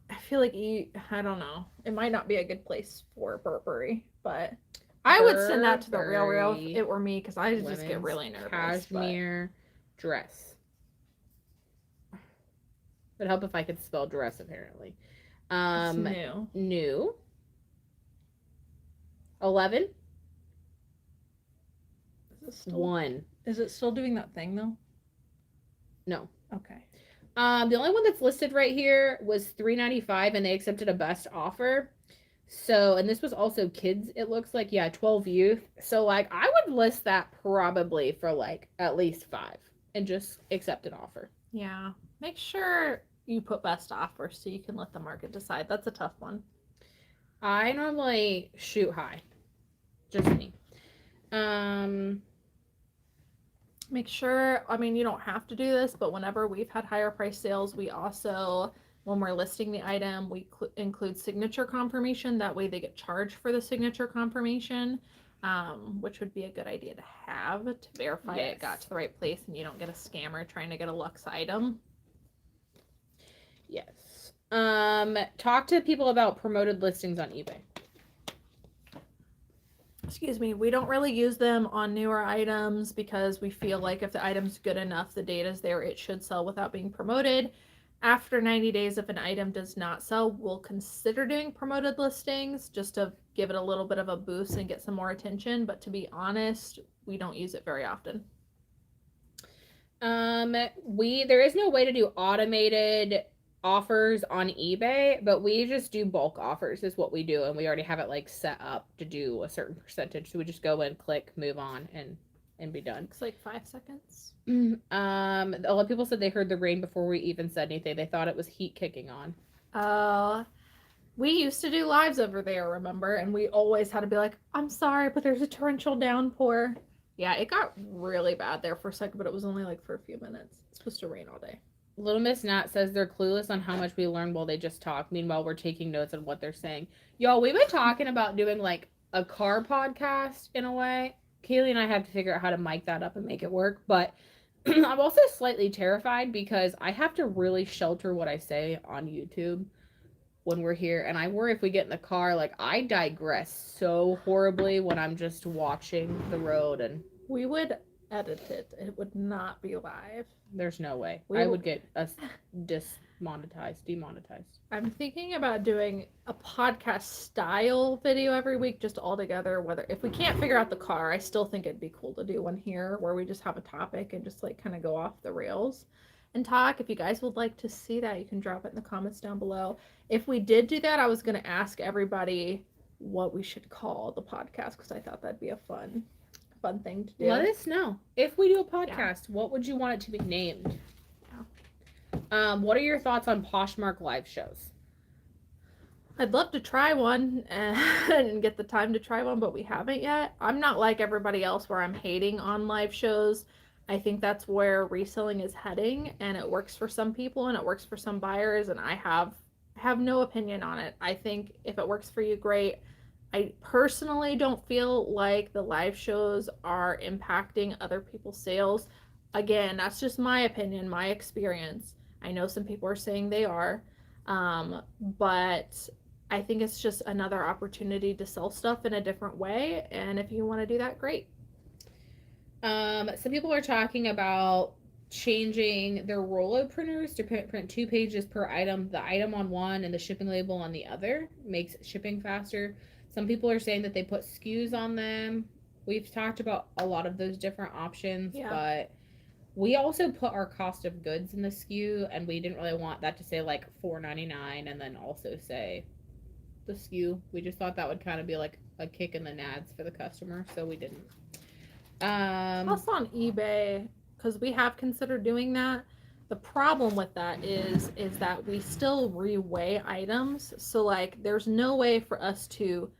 I don't know. It might not be a good place for Burberry, but I would send that to the Real if it were me, because I just get really nervous. Cashmere dress. Would help if I could spell dress, apparently. It's new. 11. Is it still doing that thing though? No. Okay. The only one that's listed right here was $3.95, and they accepted a best offer. So, and this was also kids, it looks like. Yeah, 12 youth. So, like, I would list that probably for, like, at least 5 and just accept an offer. Yeah. Make sure you put best offer so you can let the market decide. That's a tough one. I normally shoot high. Just me. Make sure, I mean, you don't have to do this, but whenever we've had higher price sales, we also, when we're listing the item, we include signature confirmation. That way they get charged for the signature confirmation, which would be a good idea to have to verify it got to the right place and you don't get a scammer trying to get a luxe item. Yes. Talk to people about promoted listings on eBay. Excuse me, we don't really use them on newer items because we feel like if the item's good enough, the data's there, it should sell without being promoted. After 90 days, if an item does not sell, we'll consider doing promoted listings just to give it a little bit of a boost and get some more attention. But to be honest, we don't use it very often. There is no way to do automated offers on eBay, but we just do bulk offers is what we do, and we already have it like set up to do a certain percentage, so we just go in, click, move on, and be done. It's like 5 seconds. A lot of people said they heard the rain before we even said anything. They thought it was heat kicking on. We used to do lives over there, remember, and we always had to be like, I'm sorry, but there's a torrential downpour. Yeah, it got really bad there for a second, but it was only like for a few minutes. It's supposed to rain all day. Little Miss Nat says they're clueless on how much we learn while they just talk. Meanwhile, we're taking notes on what they're saying. Y'all, we've been talking about doing like a car podcast in a way. Cayley and I have to figure out how to mic that up and make it work. But I'm also slightly terrified because I have to really shelter what I say on YouTube when we're here. And I worry if we get in the car, like I digress so horribly when I'm just watching the road. And we would edit it. It would not be live. There's no way. I would get us demonetized. I'm thinking about doing a podcast style video every week, just all together. Whether if we can't figure out the car, I still think it'd be cool to do one here where we just have a topic and just like kind of go off the rails and talk. If you guys would like to see that, you can drop it in the comments down below. If we did do that, I was going to ask everybody what we should call the podcast because I thought that'd be a fun thing to do. Let us know. If we do a podcast, what would you want it to be named? Yeah. What are your thoughts on Poshmark live shows? I'd love to try one and get the time to try one, but we haven't yet. I'm not like everybody else where I'm hating on live shows. I think that's where reselling is heading, and it works for some people and it works for some buyers, and I have no opinion on it. I think if it works for you, great. I personally don't feel like the live shows are impacting other people's sales. Again, that's just my opinion, my experience. I know some people are saying they are, but I think it's just another opportunity to sell stuff in a different way. And if you want to do that, great. Some people are talking about changing their Rollo printers to print 2 pages per item, the item on one and the shipping label on the other. Makes shipping faster. Some people are saying that they put SKUs on them. We've talked about a lot of those different options, but we also put our cost of goods in the SKU, and we didn't really want that to say like $4.99 and then also say the SKU. We just thought that would kind of be like a kick in the nads for the customer, so we didn't. Plus on eBay, because we have considered doing that. The problem with that is that we still reweigh items. So like there's no way for us to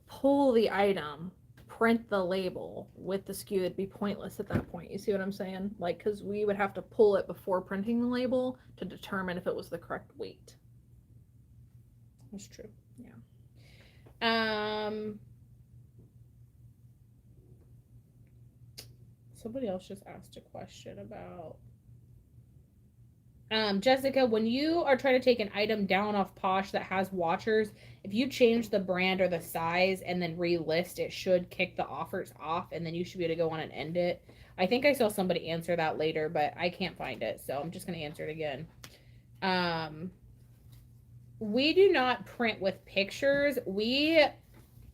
pull the item, print the label with the SKU. It'd be pointless at that point. You see what I'm saying? Like, because we would have to pull it before printing the label to determine if it was the correct weight. That's true. Yeah. Somebody else just asked a question about Jessica, when you are trying to take an item down off Posh that has watchers, if you change the brand or the size and then relist, it should kick the offers off, and then you should be able to go on and end it. I think I saw somebody answer that later, but I can't find it, so I'm just going to answer it again. We do not print with pictures. We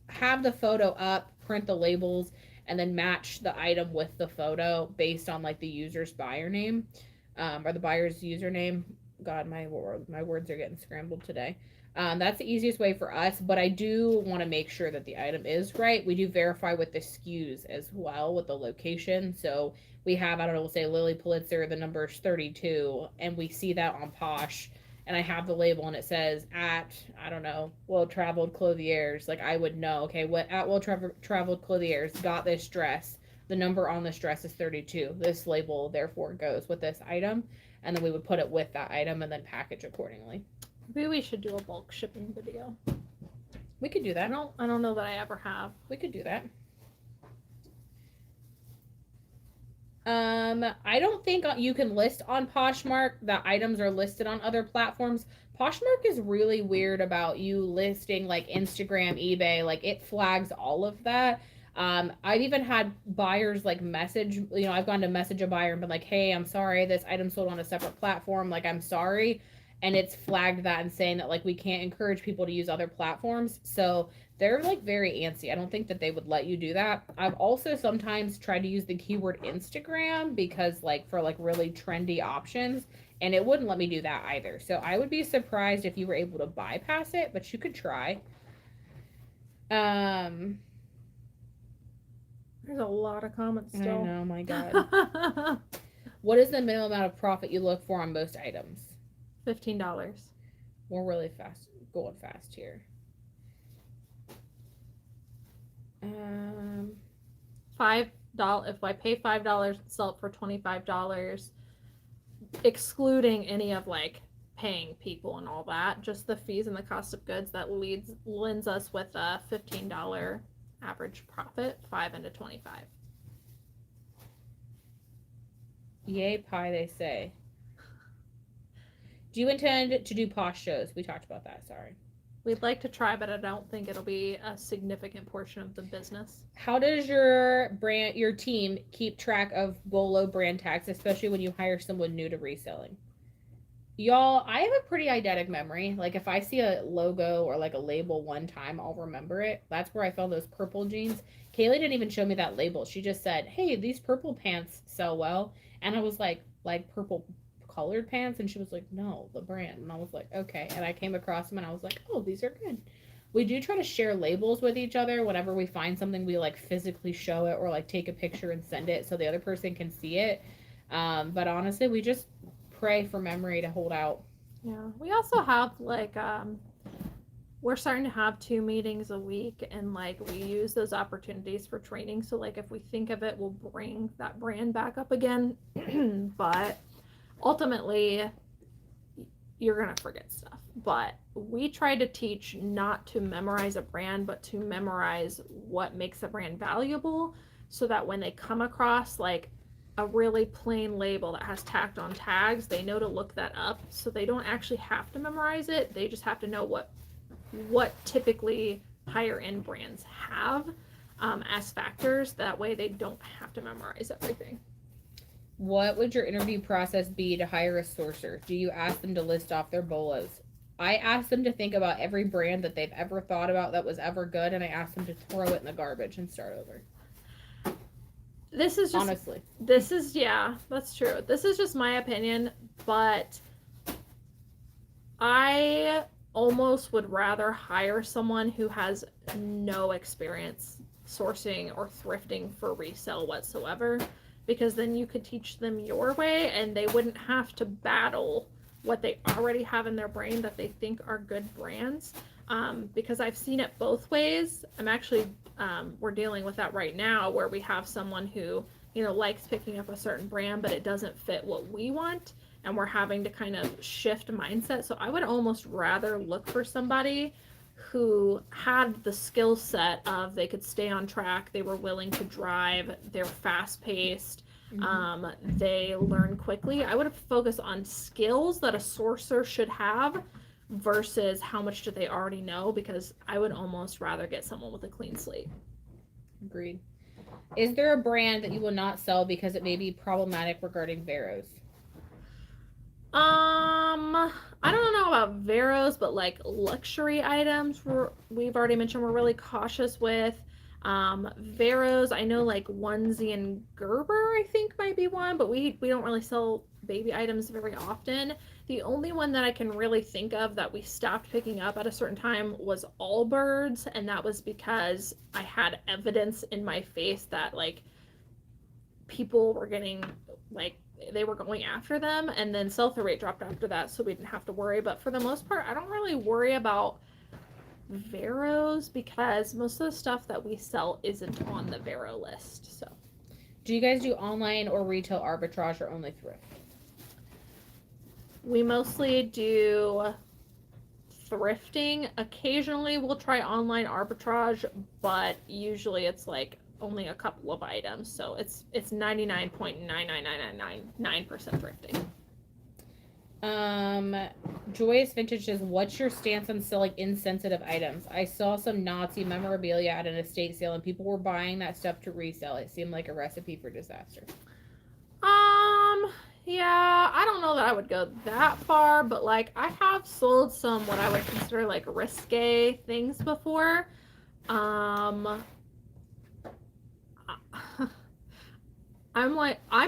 have the photo up, print the labels, and then match the item with the photo based on like the user's buyer name. Or the buyer's username. God, my words are getting scrambled today. That's the easiest way for us, but I do want to make sure that the item is right. We do verify with the SKUs as well with the location. So we have, I don't know, we'll say Lily Pulitzer, the number is 32, and we see that on Posh, and I have the label and it says at, I don't know, Well Traveled Clothiers. Like I would know, okay, what at Well Traveled Clothiers got this dress. The number on this dress is 32. This label therefore goes with this item, and then we would put it with that item and then package accordingly. Maybe we should do a bulk shipping video. We could do that. I don't know that I ever have. We could do that. I don't think you can list on Poshmark that items are listed on other platforms. Poshmark is really weird about you listing like Instagram, eBay, like it flags all of that. I've even had buyers like message, I've gone to message a buyer and been like, hey, I'm sorry, this item sold on a separate platform. Like, I'm sorry. And it's flagged that and saying that like, we can't encourage people to use other platforms. So they're like very antsy. I don't think that they would let you do that. I've also sometimes tried to use the keyword Instagram because like for like really trendy options, and it wouldn't let me do that either. So I would be surprised if you were able to bypass it, but you could try. There's a lot of comments still. I know, my God. What is the minimum amount of profit you look for on most items? $15. We're really fast, going fast here. $5. If I pay $5 and sell it for $25, excluding any of like paying people and all that, just the fees and the cost of goods, that lends us with a $15 average profit, 5 into 25. Yay pie, they say. Do you intend to do Posh shows? We talked about that, sorry. We'd like to try, but I don't think it'll be a significant portion of the business. How does your team keep track of Bolo brand tags, especially when you hire someone new to reselling? Y'all, I have a pretty eidetic memory. Like if I see a logo or like a label one time, I'll remember it. That's where I found those purple jeans. Cayley didn't even show me that label. She just said, hey, these purple pants sell well. And I was like purple colored pants? And she was like, no, the brand. And I was like, okay. And I came across them and I was like, oh, these are good. We do try to share labels with each other. Whenever we find something, we like physically show it or like take a picture and send it so the other person can see it. But honestly, we just pray for memory to hold out. Yeah, we also have like we're starting to have 2 meetings a week, and like we use those opportunities for training. So like if we think of it, we'll bring that brand back up again. But ultimately you're gonna forget stuff. But we try to teach not to memorize a brand, but to memorize what makes a brand valuable, so that when they come across like a really plain label that has tacked on tags, they know to look that up. So they don't actually have to memorize it. They just have to know what typically higher end brands have as factors. That way they don't have to memorize everything. What would your interview process be to hire a sourcer? Do you ask them to list off their bolos? I ask them to think about every brand that they've ever thought about that was ever good, and I ask them to throw it in the garbage and start over. This is just, honestly, yeah, that's true. This is just my opinion, but I almost would rather hire someone who has no experience sourcing or thrifting for resale whatsoever, because then you could teach them your way and they wouldn't have to battle what they already have in their brain that they think are good brands. Because I've seen it both ways. I'm actually, we're dealing with that right now, where we have someone who, you know, likes picking up a certain brand, but it doesn't fit what we want. And we're having to kind of shift mindset. So I would almost rather look for somebody who had the skill set of they could stay on track, they were willing to drive, they're fast paced, they learn quickly. I would focus on skills that a sourcer should have versus how much do they already know, because I would almost rather get someone with a clean slate. Agreed. Is there a brand that you will not sell because it may be problematic regarding Veros? I don't know about Veros, but like luxury items, we've already mentioned we're really cautious with. Veros, I know like Onesie and Gerber, I think might be one, but we don't really sell baby items very often. The only one that I can really think of that we stopped picking up at a certain time was Allbirds, and that was because I had evidence in my face that like people were getting like they were going after them, and then sell-through rate dropped after that, so we didn't have to worry. But for the most part, I don't really worry about Veros because most of the stuff that we sell isn't on the Vero list. So, do you guys do online or retail arbitrage or only thrift? We mostly do thrifting. Occasionally we'll try online arbitrage, but usually it's like only a couple of items, so it's 99.99999% thrifting. Joyous Vintage says, what's your stance on selling insensitive items? I saw some Nazi memorabilia at an estate sale and people were buying that stuff to resell. It seemed like a recipe for disaster. Yeah, I don't know that I would go that far, but like I have sold some what I would consider like risque things before. I'm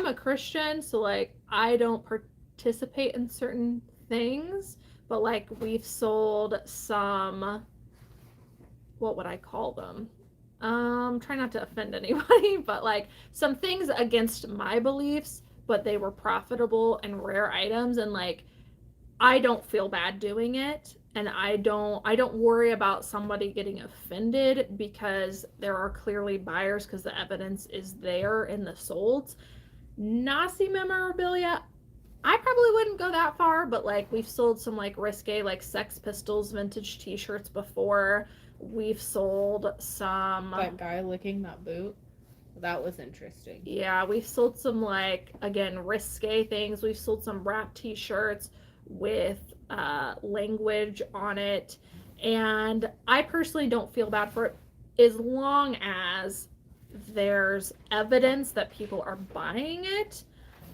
a Christian, so like I don't participate in certain things, but like we've sold some, what would I call them? Try not to offend anybody, but like some things against my beliefs, but they were profitable and rare items, and like I don't feel bad doing it, and I don't worry about somebody getting offended because there are clearly buyers because the evidence is there in the solds. Nazi memorabilia, I probably wouldn't go that far, but like we've sold some like risque like Sex Pistols vintage t-shirts before. We've sold some that guy licking that boot. That was interesting. Yeah, we've sold some like, again, risque things. We've sold some wrap t-shirts with language on it, and I personally don't feel bad for it as long as there's evidence that people are buying it,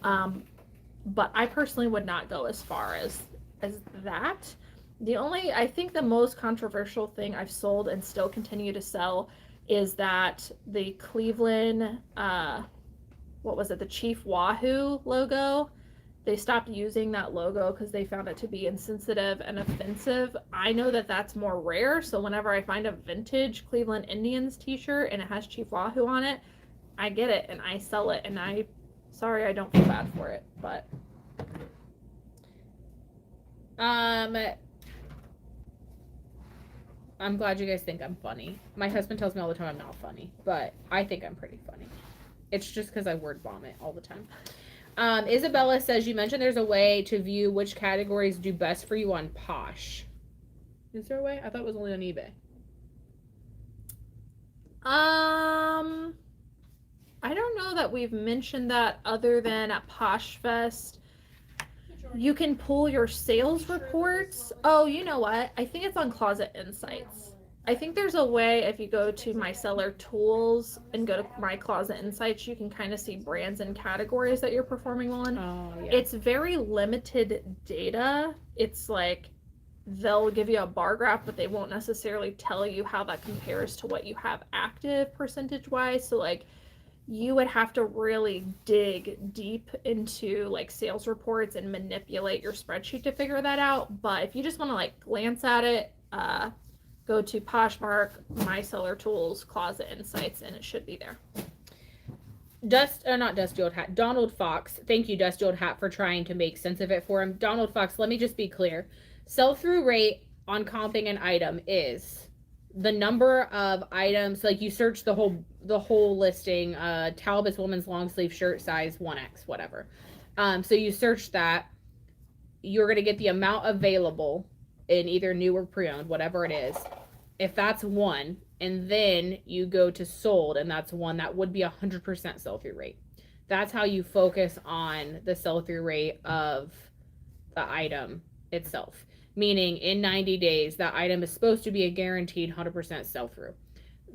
but I personally would not go as far as that. I think the most controversial thing I've sold and still continue to sell is that the Cleveland, what was it, the Chief Wahoo logo, they stopped using that logo because they found it to be insensitive and offensive. I know that that's more rare, so whenever I find a vintage Cleveland Indians t-shirt and it has Chief Wahoo on it, I get it and I sell it, and I don't feel bad for it, but I'm glad you guys think I'm funny. My husband tells me all the time I'm not funny, but I think I'm pretty funny. It's just because I word vomit all the time. Isabella says, you mentioned there's a way to view which categories do best for you on Posh. Is there a way? I thought it was only on eBay. I don't know that we've mentioned that other than at Posh Fest. You can pull your sales reports. Oh, you know what? I think it's on Closet Insights. I think there's a way, if you go to my seller tools and go to my Closet Insights, you can kind of see brands and categories that you're performing on. Oh, yeah. It's very limited data. It's like they'll give you a bar graph, but they won't necessarily tell you how that compares to what you have active percentage wise. So like you would have to really dig deep into like sales reports and manipulate your spreadsheet to figure that out. But if you just want to like glance at it, go to Poshmark, My Seller Tools, Closet Insights, and it should be there. Not Dusty Old Hat, Donald Fox. Thank you, Dusty Old Hat, for trying to make sense of it for him. Donald Fox, let me just be clear. Sell-through rate on comping an item is the number of items, like you search the whole listing, Talbot's woman's long sleeve shirt size 1X, whatever. So you search that, you're going to get the amount available in either new or pre-owned, whatever it is. If that's 1, and then you go to sold, and that's 1, that would be 100% sell-through rate. That's how you focus on the sell-through rate of the item itself. Meaning in 90 days, that item is supposed to be a guaranteed 100% sell-through.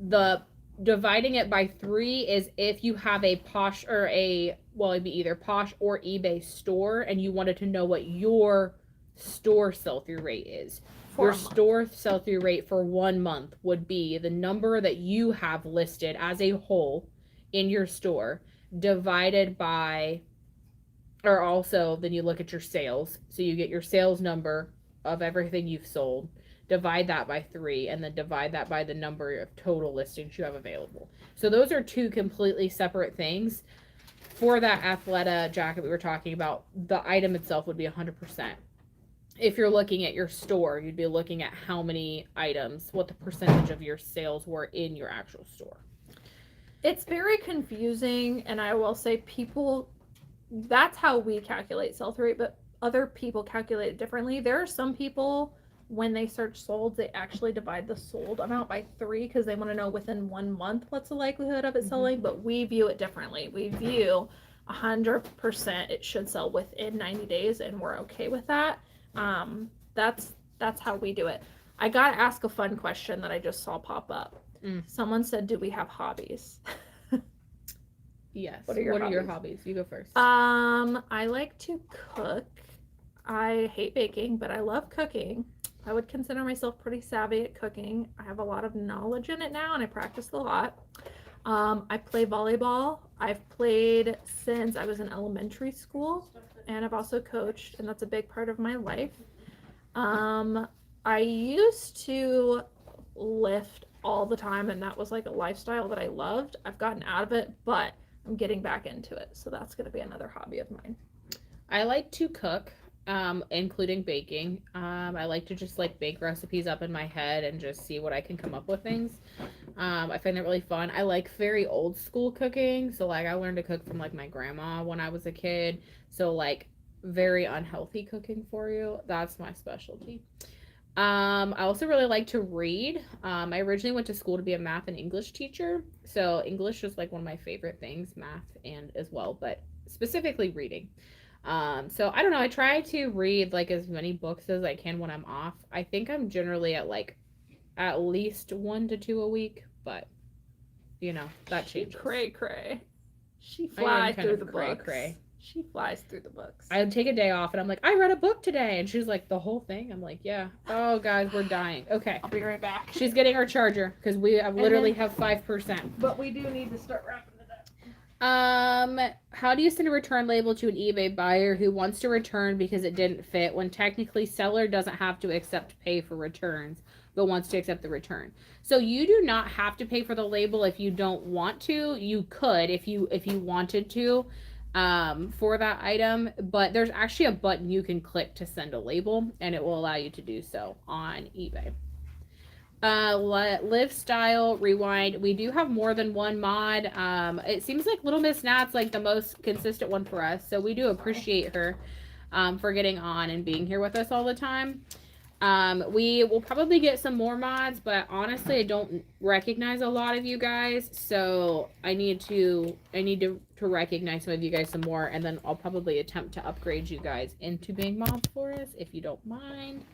The dividing it by 3 is if you have a Posh or it'd be either Posh or eBay store, and you wanted to know what your store sell-through rate is. Your store sell-through rate for 1 month would be the number that you have listed as a whole in your store divided by, or also then you look at your sales. So you get your sales number of everything you've sold, divide that by 3, and then divide that by the number of total listings you have available. So those are 2 completely separate things. For that Athleta jacket we were talking about, the item itself would be 100%. If you're looking at your store, you'd be looking at how many items, what the percentage of your sales were in your actual store. It's very confusing, and I will say that's how we calculate sell-through rate, but other people calculate it differently. There are some people, when they search sold, they actually divide the sold amount by 3 because they want to know within 1 month what's the likelihood of it selling, but we view it differently. We view 100% it should sell within 90 days, and we're okay with that. That's how we do it. I gotta ask a fun question that I just saw pop up. Someone said, do we have hobbies? Yes. What are your hobbies? You go first. I like to cook. I hate baking, but I love cooking. I would consider myself pretty savvy at cooking. I have a lot of knowledge in it now, and I practice a lot. I play volleyball. I've played since I was in elementary school, and I've also coached, and that's a big part of my life. I used to lift all the time, and that was like a lifestyle that I loved. I've gotten out of it, but I'm getting back into it, so that's going to be another hobby of mine. I like to cook, including baking. I like to just like bake recipes up in my head and just see what I can come up with things. I find that really fun. I like very old school cooking, so like I learned to cook from like my grandma when I was a kid, so like very unhealthy cooking for you. That's my specialty. I also really like to read. I originally went to school to be a math and English teacher, so English is like one of my favorite things, math and as well, but specifically reading. So I don't know, I try to read like as many books as I can when I'm off. I think I'm generally at like at least 1 to 2 a week, but you know, that changes. Cray. She flies through the books. Cray. She flies through the books. I would take a day off and I'm like, I read a book today. And she's like, the whole thing? I'm like, yeah. Oh, guys, we're dying. Okay. I'll be right back. She's getting our charger because we literally have 5%. But we do need to start wrapping it up. How do you send a return label to an eBay buyer who wants to return because it didn't fit when technically seller doesn't have to pay for returns, but wants to accept the return? So you do not have to pay for the label if you don't want to. You could if you wanted to. For that item, but there's actually a button you can click to send a label, and it will allow you to do so on eBay. Live Style Rewind. We do have more than one mod. It seems like Little Miss Nat's like the most consistent one for us, so we do appreciate her for getting on and being here with us all the time. We will probably get some more mods, but honestly, I don't recognize a lot of you guys, so I need to recognize some of you guys some more, and then I'll probably attempt to upgrade you guys into being mods for us, if you don't mind.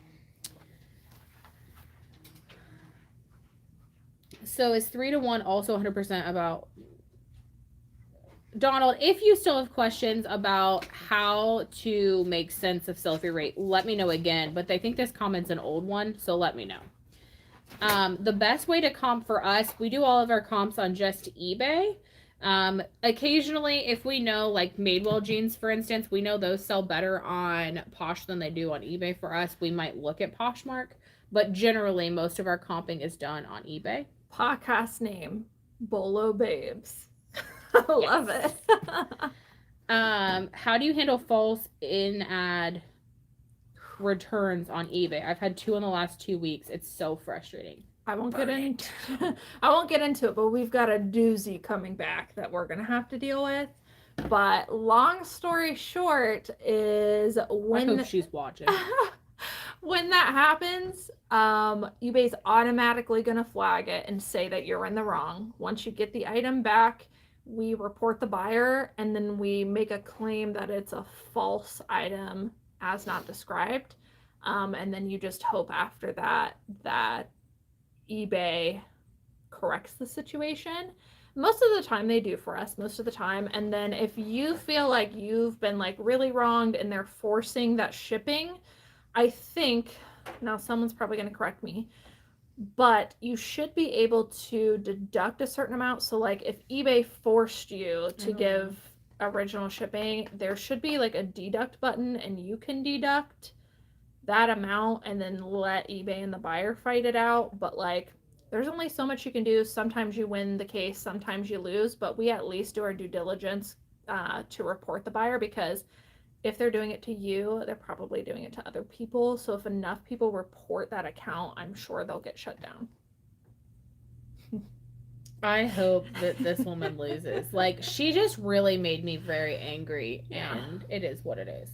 So is 3 to 1 also 100% about Donald? If you still have questions about how to make sense of sell-through rate, let me know again, but I think this comment's an old one, so let me know. The best way to comp for us, we do all of our comps on just eBay. Occasionally, if we know, like Madewell jeans, for instance, we know those sell better on Posh than they do on eBay for us. We might look at Poshmark, but generally, most of our comping is done on eBay. Podcast name, Bolo Babes. I love it. How do you handle false in-ad returns on eBay? I've had 2 in the last 2 weeks. It's so frustrating. I won't get into it, but we've got a doozy coming back that we're gonna have to deal with. But long story short is I hope she's watching. when that happens, eBay's automatically gonna flag it and say that you're in the wrong. Once you get the item back, we report the buyer and then we make a claim that it's a false item as not described. And then you just hope after that eBay corrects the situation. Most of the time they do for us, most of the time. And then if you feel like you've been like really wronged and they're forcing that shipping, I think, now someone's probably going to correct me, but you should be able to deduct a certain amount. So like if eBay forced you to give original shipping, there should be like a deduct button and you can deduct that amount and then let eBay and the buyer fight it out. But like there's only so much you can do. Sometimes you win the case, sometimes you lose, but we at least do our due diligence to report the buyer, because if they're doing it to you, they're probably doing it to other people. So if enough people report that account, I'm sure they'll get shut down. I hope that this woman loses. Like, she just really made me very angry, and it is what it is.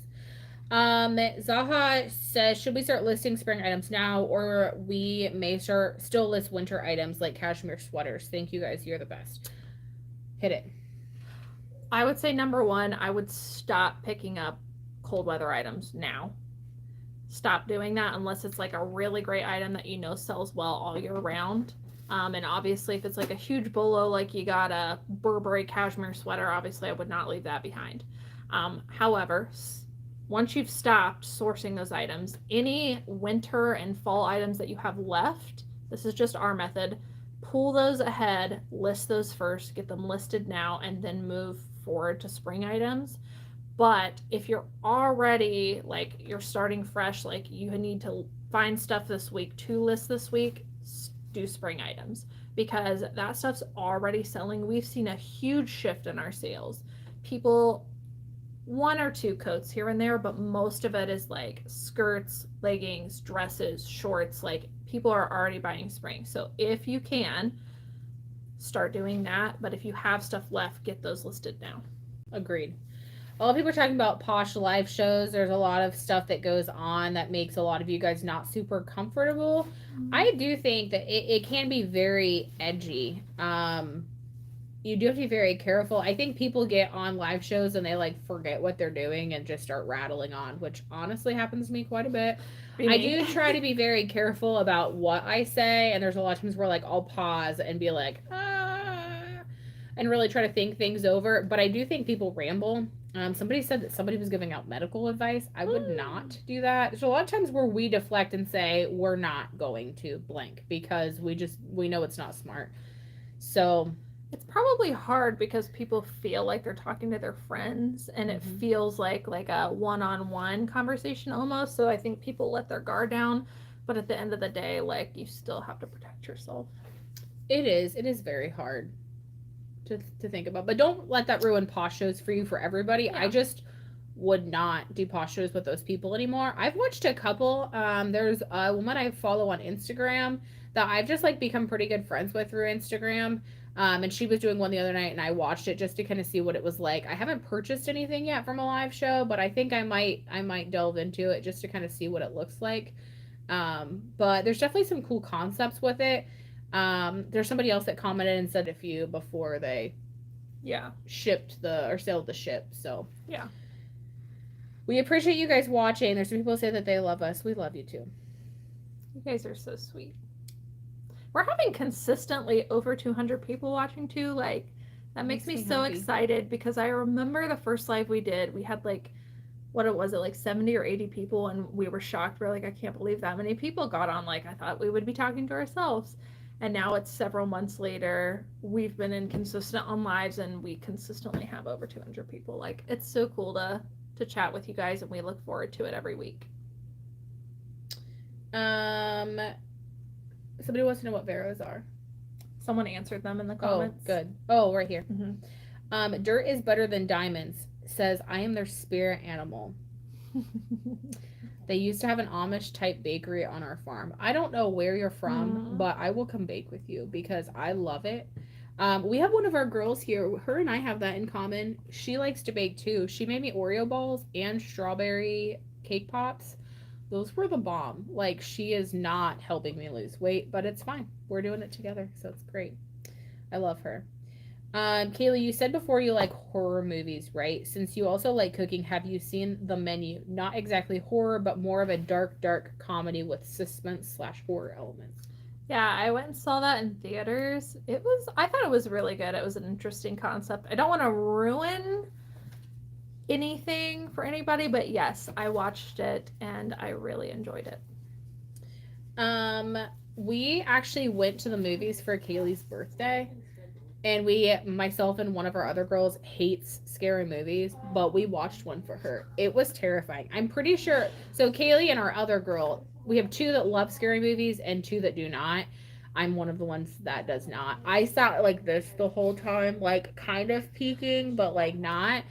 Zaha says, should we start listing spring items now, or we may still list winter items like cashmere sweaters? Thank you guys, you're the best. Hit it. I would say number one, I would stop picking up cold weather items now. Stop doing that unless it's like a really great item that you know sells well all year round. And obviously if it's like a huge bolo, like you got a Burberry cashmere sweater, obviously I would not leave that behind. However, once you've stopped sourcing those items, any winter and fall items that you have left, this is just our method, pull those ahead, list those first, get them listed now, and then move forward to spring items. But if you're already, like, you're starting fresh, like you need to find stuff this week to list this week, do spring items, because that stuff's already selling. We've seen a huge shift in our sales. People, 1 or 2 coats here and there, but most of it is like skirts, leggings, dresses, shorts. Like, people are already buying spring. So if you can, start doing that. But if you have stuff left, get those listed now. Agreed. A lot of people are talking about Posh live shows. There's a lot of stuff that goes on that makes a lot of you guys not super comfortable. I do think that it can be very edgy. You do have to be very careful. I think people get on live shows and they like forget what they're doing and just start rattling on, which honestly happens to me quite a bit. I do try to be very careful about what I say, and there's a lot of times where like I'll pause and be like, and really try to think things over. But I do think people ramble. Somebody said that somebody was giving out medical advice. I would not do that. There's a lot of times where we deflect and say we're not going to blank because we know it's not smart. So it's probably hard because people feel like they're talking to their friends, and it feels like a one-on-one conversation almost. So I think people let their guard down, but at the end of the day, like, you still have to protect yourself. It is very hard to think about, but don't let that ruin Posh shows for you, for everybody. Yeah. I just would not do Posh shows with those people anymore. I've watched a couple. There's a woman I follow on Instagram that I've just like become pretty good friends with through Instagram. And she was doing one the other night and I watched it just to kind of see what it was like. I haven't purchased anything yet from a live show, but I think I might delve into it just to kind of see what it looks like. But there's definitely some cool concepts with it. There's somebody else that commented and said a few before they shipped or sailed the ship. So yeah, we appreciate you guys watching. There's some people who say that they love us. We love you too. You guys are so sweet. We're having consistently over 200 people watching too. Like, that makes me so excited, because I remember the first live we did, we had like, like 70 or 80 people, and we were shocked. We're like, I can't believe that many people got on. Like, I thought we would be talking to ourselves. And now it's several months later. We've been inconsistent on lives, and we consistently have over 200 people. Like, it's so cool to chat with you guys, and we look forward to it every week. Somebody wants to know what Veros are. Someone answered them in the comments. Oh, good. Oh, right here. Mm-hmm. Dirt is better than diamonds. Says I am their spirit animal. They used to have an Amish type bakery on our farm. I don't know where you're from, but I will come bake with you because I love it. We have one of our girls here. Her and I have that in common. She likes to bake too. She made me Oreo balls and strawberry cake pops. Those were the bomb. Like, she is not helping me lose weight, but it's fine. We're doing it together, so it's great. I love her. Cayley, you said before you like horror movies, right? Since you also like cooking, have you seen The Menu? Not exactly horror, but more of a dark comedy with suspense/horror elements. Yeah, I went and saw that in theaters. I thought it was really good. It was an interesting concept. I don't want to ruin anything for anybody, but yes, I watched it and I really enjoyed it. We actually went to the movies for Cayley's birthday. And myself and one of our other girls hates scary movies, but we watched one for her. It was terrifying. I'm pretty sure. So Cayley and our other girl, we have 2 that love scary movies and 2 that do not. I'm one of the ones that does not. I sat like this the whole time, like kind of peeking, but like not.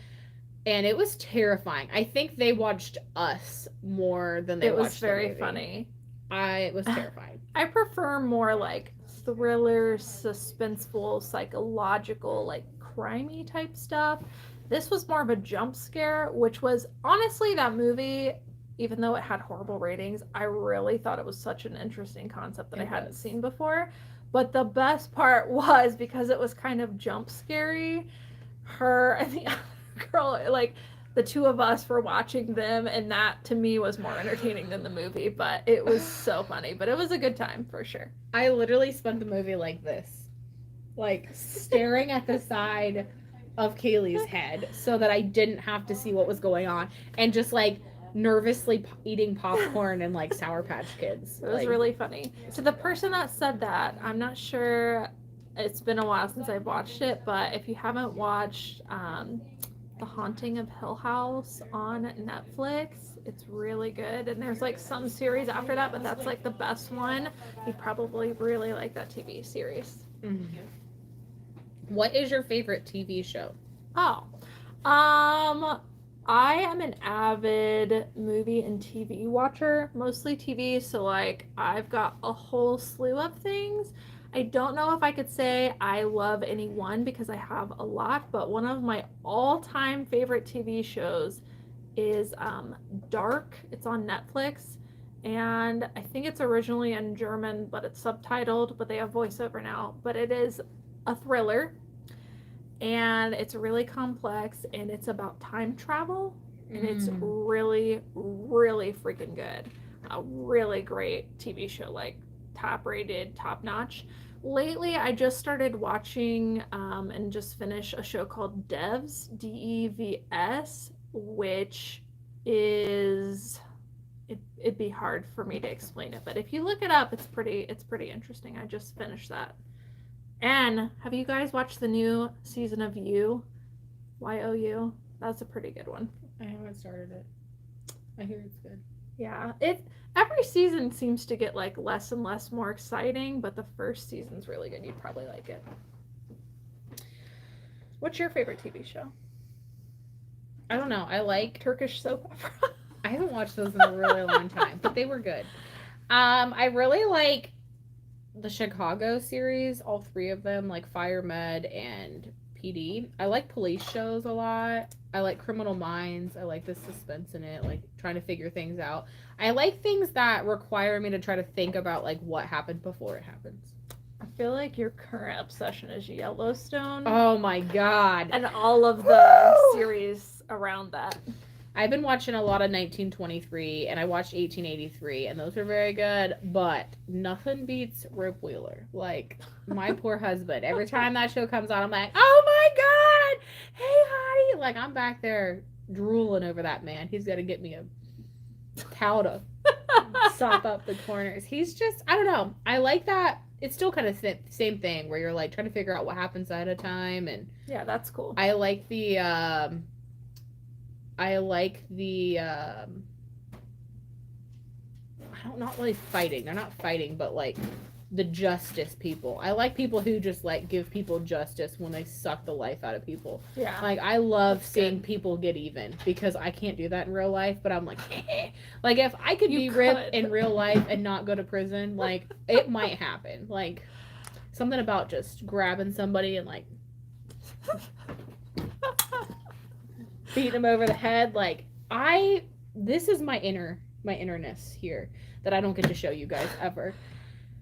And it was terrifying. I think they watched us more than they watched the movie. It was very funny. It was terrifying. I prefer more like thriller, suspenseful, psychological, like crimey type stuff. This was more of a jump scare, which was honestly, that movie, even though it had horrible ratings, I really thought it was such an interesting concept that I hadn't seen before. But the best part was, because it was kind of jump scary, her and the other girl, like the 2 of us were watching them, and that to me was more entertaining than the movie, but it was so funny. But it was a good time for sure. I literally spent the movie like this, like staring at the side of Cayley's head so that I didn't have to see what was going on, and just like nervously eating popcorn and like Sour Patch Kids. It was really funny. So the person that said that, I'm not sure, it's been a while since I've watched it, but if you haven't watched The Haunting of Hill House on Netflix, it's really good. And there's like some series after that, but that's like the best one. You probably really like that TV series. Mm-hmm. What is your favorite TV show? I am an avid movie and TV watcher, mostly TV. So like I've got a whole slew of things. I don't know if I could say I love any one because I have a lot, but one of my all-time favorite TV shows is Dark. It's on Netflix, and I think it's originally in German, but it's subtitled, but they have voiceover now. But it is a thriller, and it's really complex, and it's about time travel, and it's really, really freaking good. A really great TV show, like top rated, top notch. Lately, I just started watching and just finished a show called Devs, Devs, which is, it'd be hard for me to explain it, but if you look it up, it's pretty interesting. I just finished that. And have you guys watched the new season of You? YOU? That's a pretty good one. I haven't started it. I hear it's good. Yeah, every season seems to get like less and less more exciting, but the first season's really good. You'd probably like it. What's your favorite TV show? I don't know. I like Turkish soap opera. I haven't watched those in a really long time, but they were good. I really like the Chicago series, all 3 of them, like Fire Med and PD. I like police shows a lot. I like Criminal Minds. I like the suspense in it, like trying to figure things out. I like things that require me to try to think about like what happened before it happens. I feel like your current obsession is Yellowstone. Oh my god. And all of the series around that. I've been watching a lot of 1923, and I watched 1883, and those were very good, but nothing beats Rip Wheeler. Like, my poor husband. Every time that show comes on, I'm like, oh my god! Hey, hottie! Like, I'm back there drooling over that man. He's got to get me a towel to sop up the corners. He's just, I don't know. I like that it's still kind of same thing where you're like trying to figure out what happens ahead of time. And Yeah, that's cool. I like the I don't, not really fighting. They're not fighting, but like the justice people. I like people who just like give people justice when they suck the life out of people. Yeah. Like I love That's seeing good. people get even because I can't do that in real life, but I'm like like if I could You be could. ripped in real life and not go to prison, like it might happen. Like something about just grabbing somebody and like beating them over the head. Like this is my innerness here that I don't get to show you guys ever.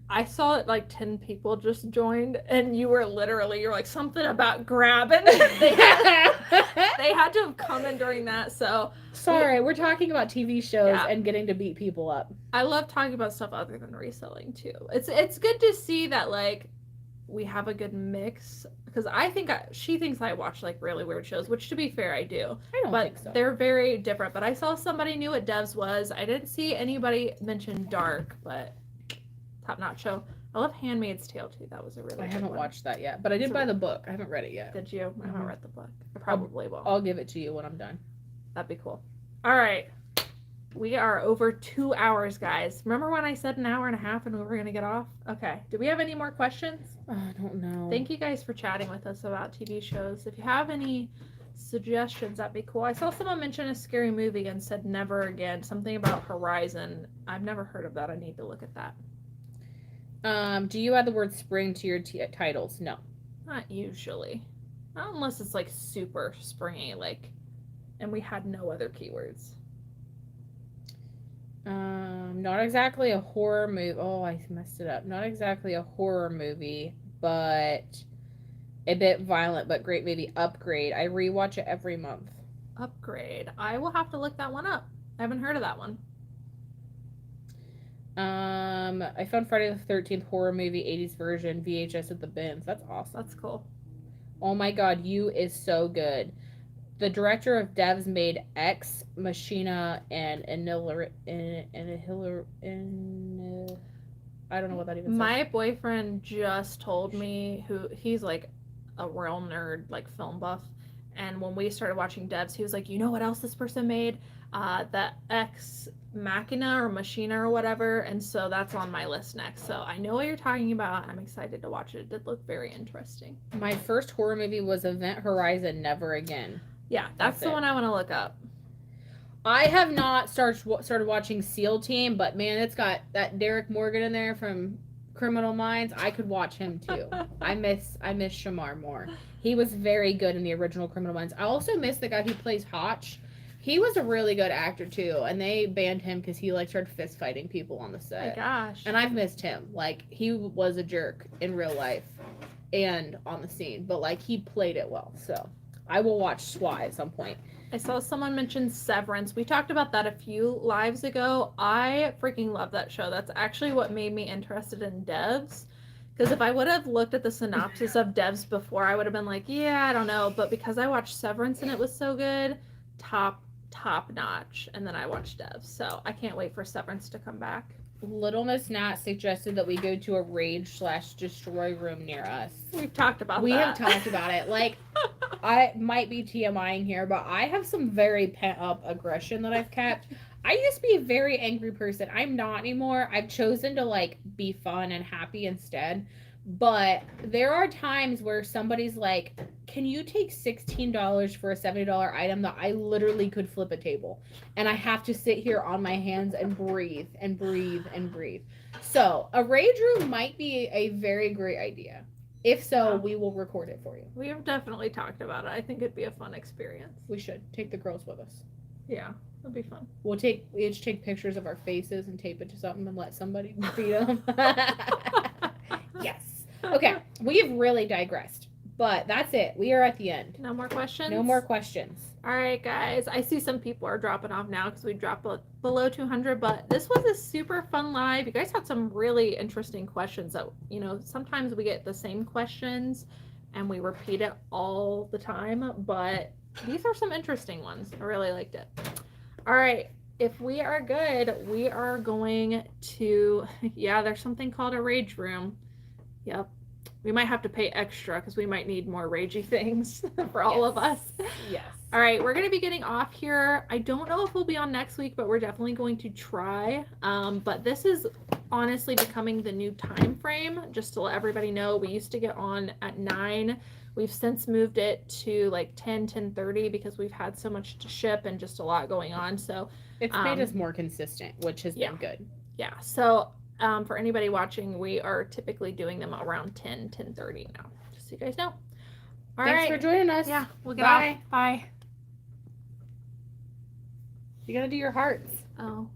I saw it like 10 people just joined, and you're like something about grabbing. they had to have come in during that. So sorry, we're talking about TV shows Yeah. and getting to beat people up. I love talking about stuff other than reselling too. It's good to see that like we have a good mix, because she thinks I watch like really weird shows, which to be fair I do. I don't But think so. they're very different. But I saw somebody knew what Devs was. I didn't see anybody mention Dark, but top notch show. I love Handmaid's Tale too. That was a really I good haven't one. watched that yet, but I did So- buy the book. I haven't read it yet. Did you? I haven't Mhm. read the book. I probably will. I'll give it to you when I'm done. That'd be cool. All right. We are over 2 hours, guys. Remember when I said an hour and a half and we were going to get off? Okay. Do we have any more questions? I don't know. Thank you guys for chatting with us about TV shows. If you have any suggestions, that'd be cool. I saw someone mention a scary movie and said never again. Something about Horizon. I've never heard of that. I need to look at that. Do you add the word spring to your titles? No. Not usually. Not unless it's like super springy, like, and we had no other keywords. Not exactly a horror movie. Oh, I messed it up. Not exactly a horror movie, but a bit violent, but great movie. Upgrade. I rewatch it every month. Upgrade. I will have to look that one up. I haven't heard of that one. I found Friday the 13th horror movie 80s version VHS at the bins. That's awesome. That's cool. Oh my god, You is so good. The director of Devs made Ex Machina and I don't know what that even says. My boyfriend just told me he's like a real nerd, like film buff. And when we started watching Devs, he was like, you know what else this person made? The Ex Machina or Machina or whatever. And so that's on my list next. So I know what you're talking about. I'm excited to watch it. It did look very interesting. My first horror movie was Event Horizon Never Again. Yeah, that's the one I want to look up. I have not started watching SEAL Team, but man, it's got that Derek Morgan in there from Criminal Minds. I could watch him too. I miss Shamar Moore. He was very good in the original Criminal Minds. I also miss the guy who plays Hotch. He was a really good actor too, and they banned him because he like started fist fighting people on the set. Oh my gosh. And I've missed him. Like he was a jerk in real life and on the scene, but like he played it well. So I will watch SWAT at some point. I saw someone mention Severance. We talked about that a few lives ago. I freaking love that show. That's actually what made me interested in Devs. Because if I would have looked at the synopsis of Devs before, I would have been like, yeah, I don't know. But because I watched Severance and it was so good, top notch. And then I watched Devs. So I can't wait for Severance to come back. Little Miss Nat suggested that we go to a rage/destroy room near us. We've talked about We that. have talked about it. Like, I might be TMIing here, but I have some very pent up aggression that I've kept. I used to be a very angry person. I'm not anymore. I've chosen to like be fun and happy instead. But there are times where somebody's like, can you take $16 for a $70 item that I literally could flip a table? And I have to sit here on my hands and breathe and breathe and breathe. So a rage room might be a very great idea. If so, we will record it for you. We have definitely talked about it. I think it'd be a fun experience. We should take the girls with us. Yeah, it'd be fun. We each take pictures of our faces and tape it to something and let somebody beat them. Yes. Okay, we've really digressed, but that's it. We are at the end. No more questions? No more questions. All right, guys. I see some people are dropping off now because we dropped below 200, but this was a super fun live. You guys had some really interesting questions that, you know, sometimes we get the same questions and we repeat it all the time, but these are some interesting ones. I really liked it. All right. If we are good, we are going to, yeah, there's something called a rage room. Yep. We might have to pay extra because we might need more ragey things for all of us. Yes. All right, we're going to be getting off here. I don't know if we'll be on next week, but we're definitely going to try. But this is honestly becoming the new time frame. Just to let everybody know, we used to get on at 9. We've since moved it to like 10:30 because we've had so much to ship and just a lot going on. So it's made us more consistent, which has been good. Yeah. So for anybody watching, we are typically doing them around 10:30 now. Just so you guys know. All Thanks right. for joining us. Yeah, we'll get Bye. off. Bye. You gotta do your hearts. Oh.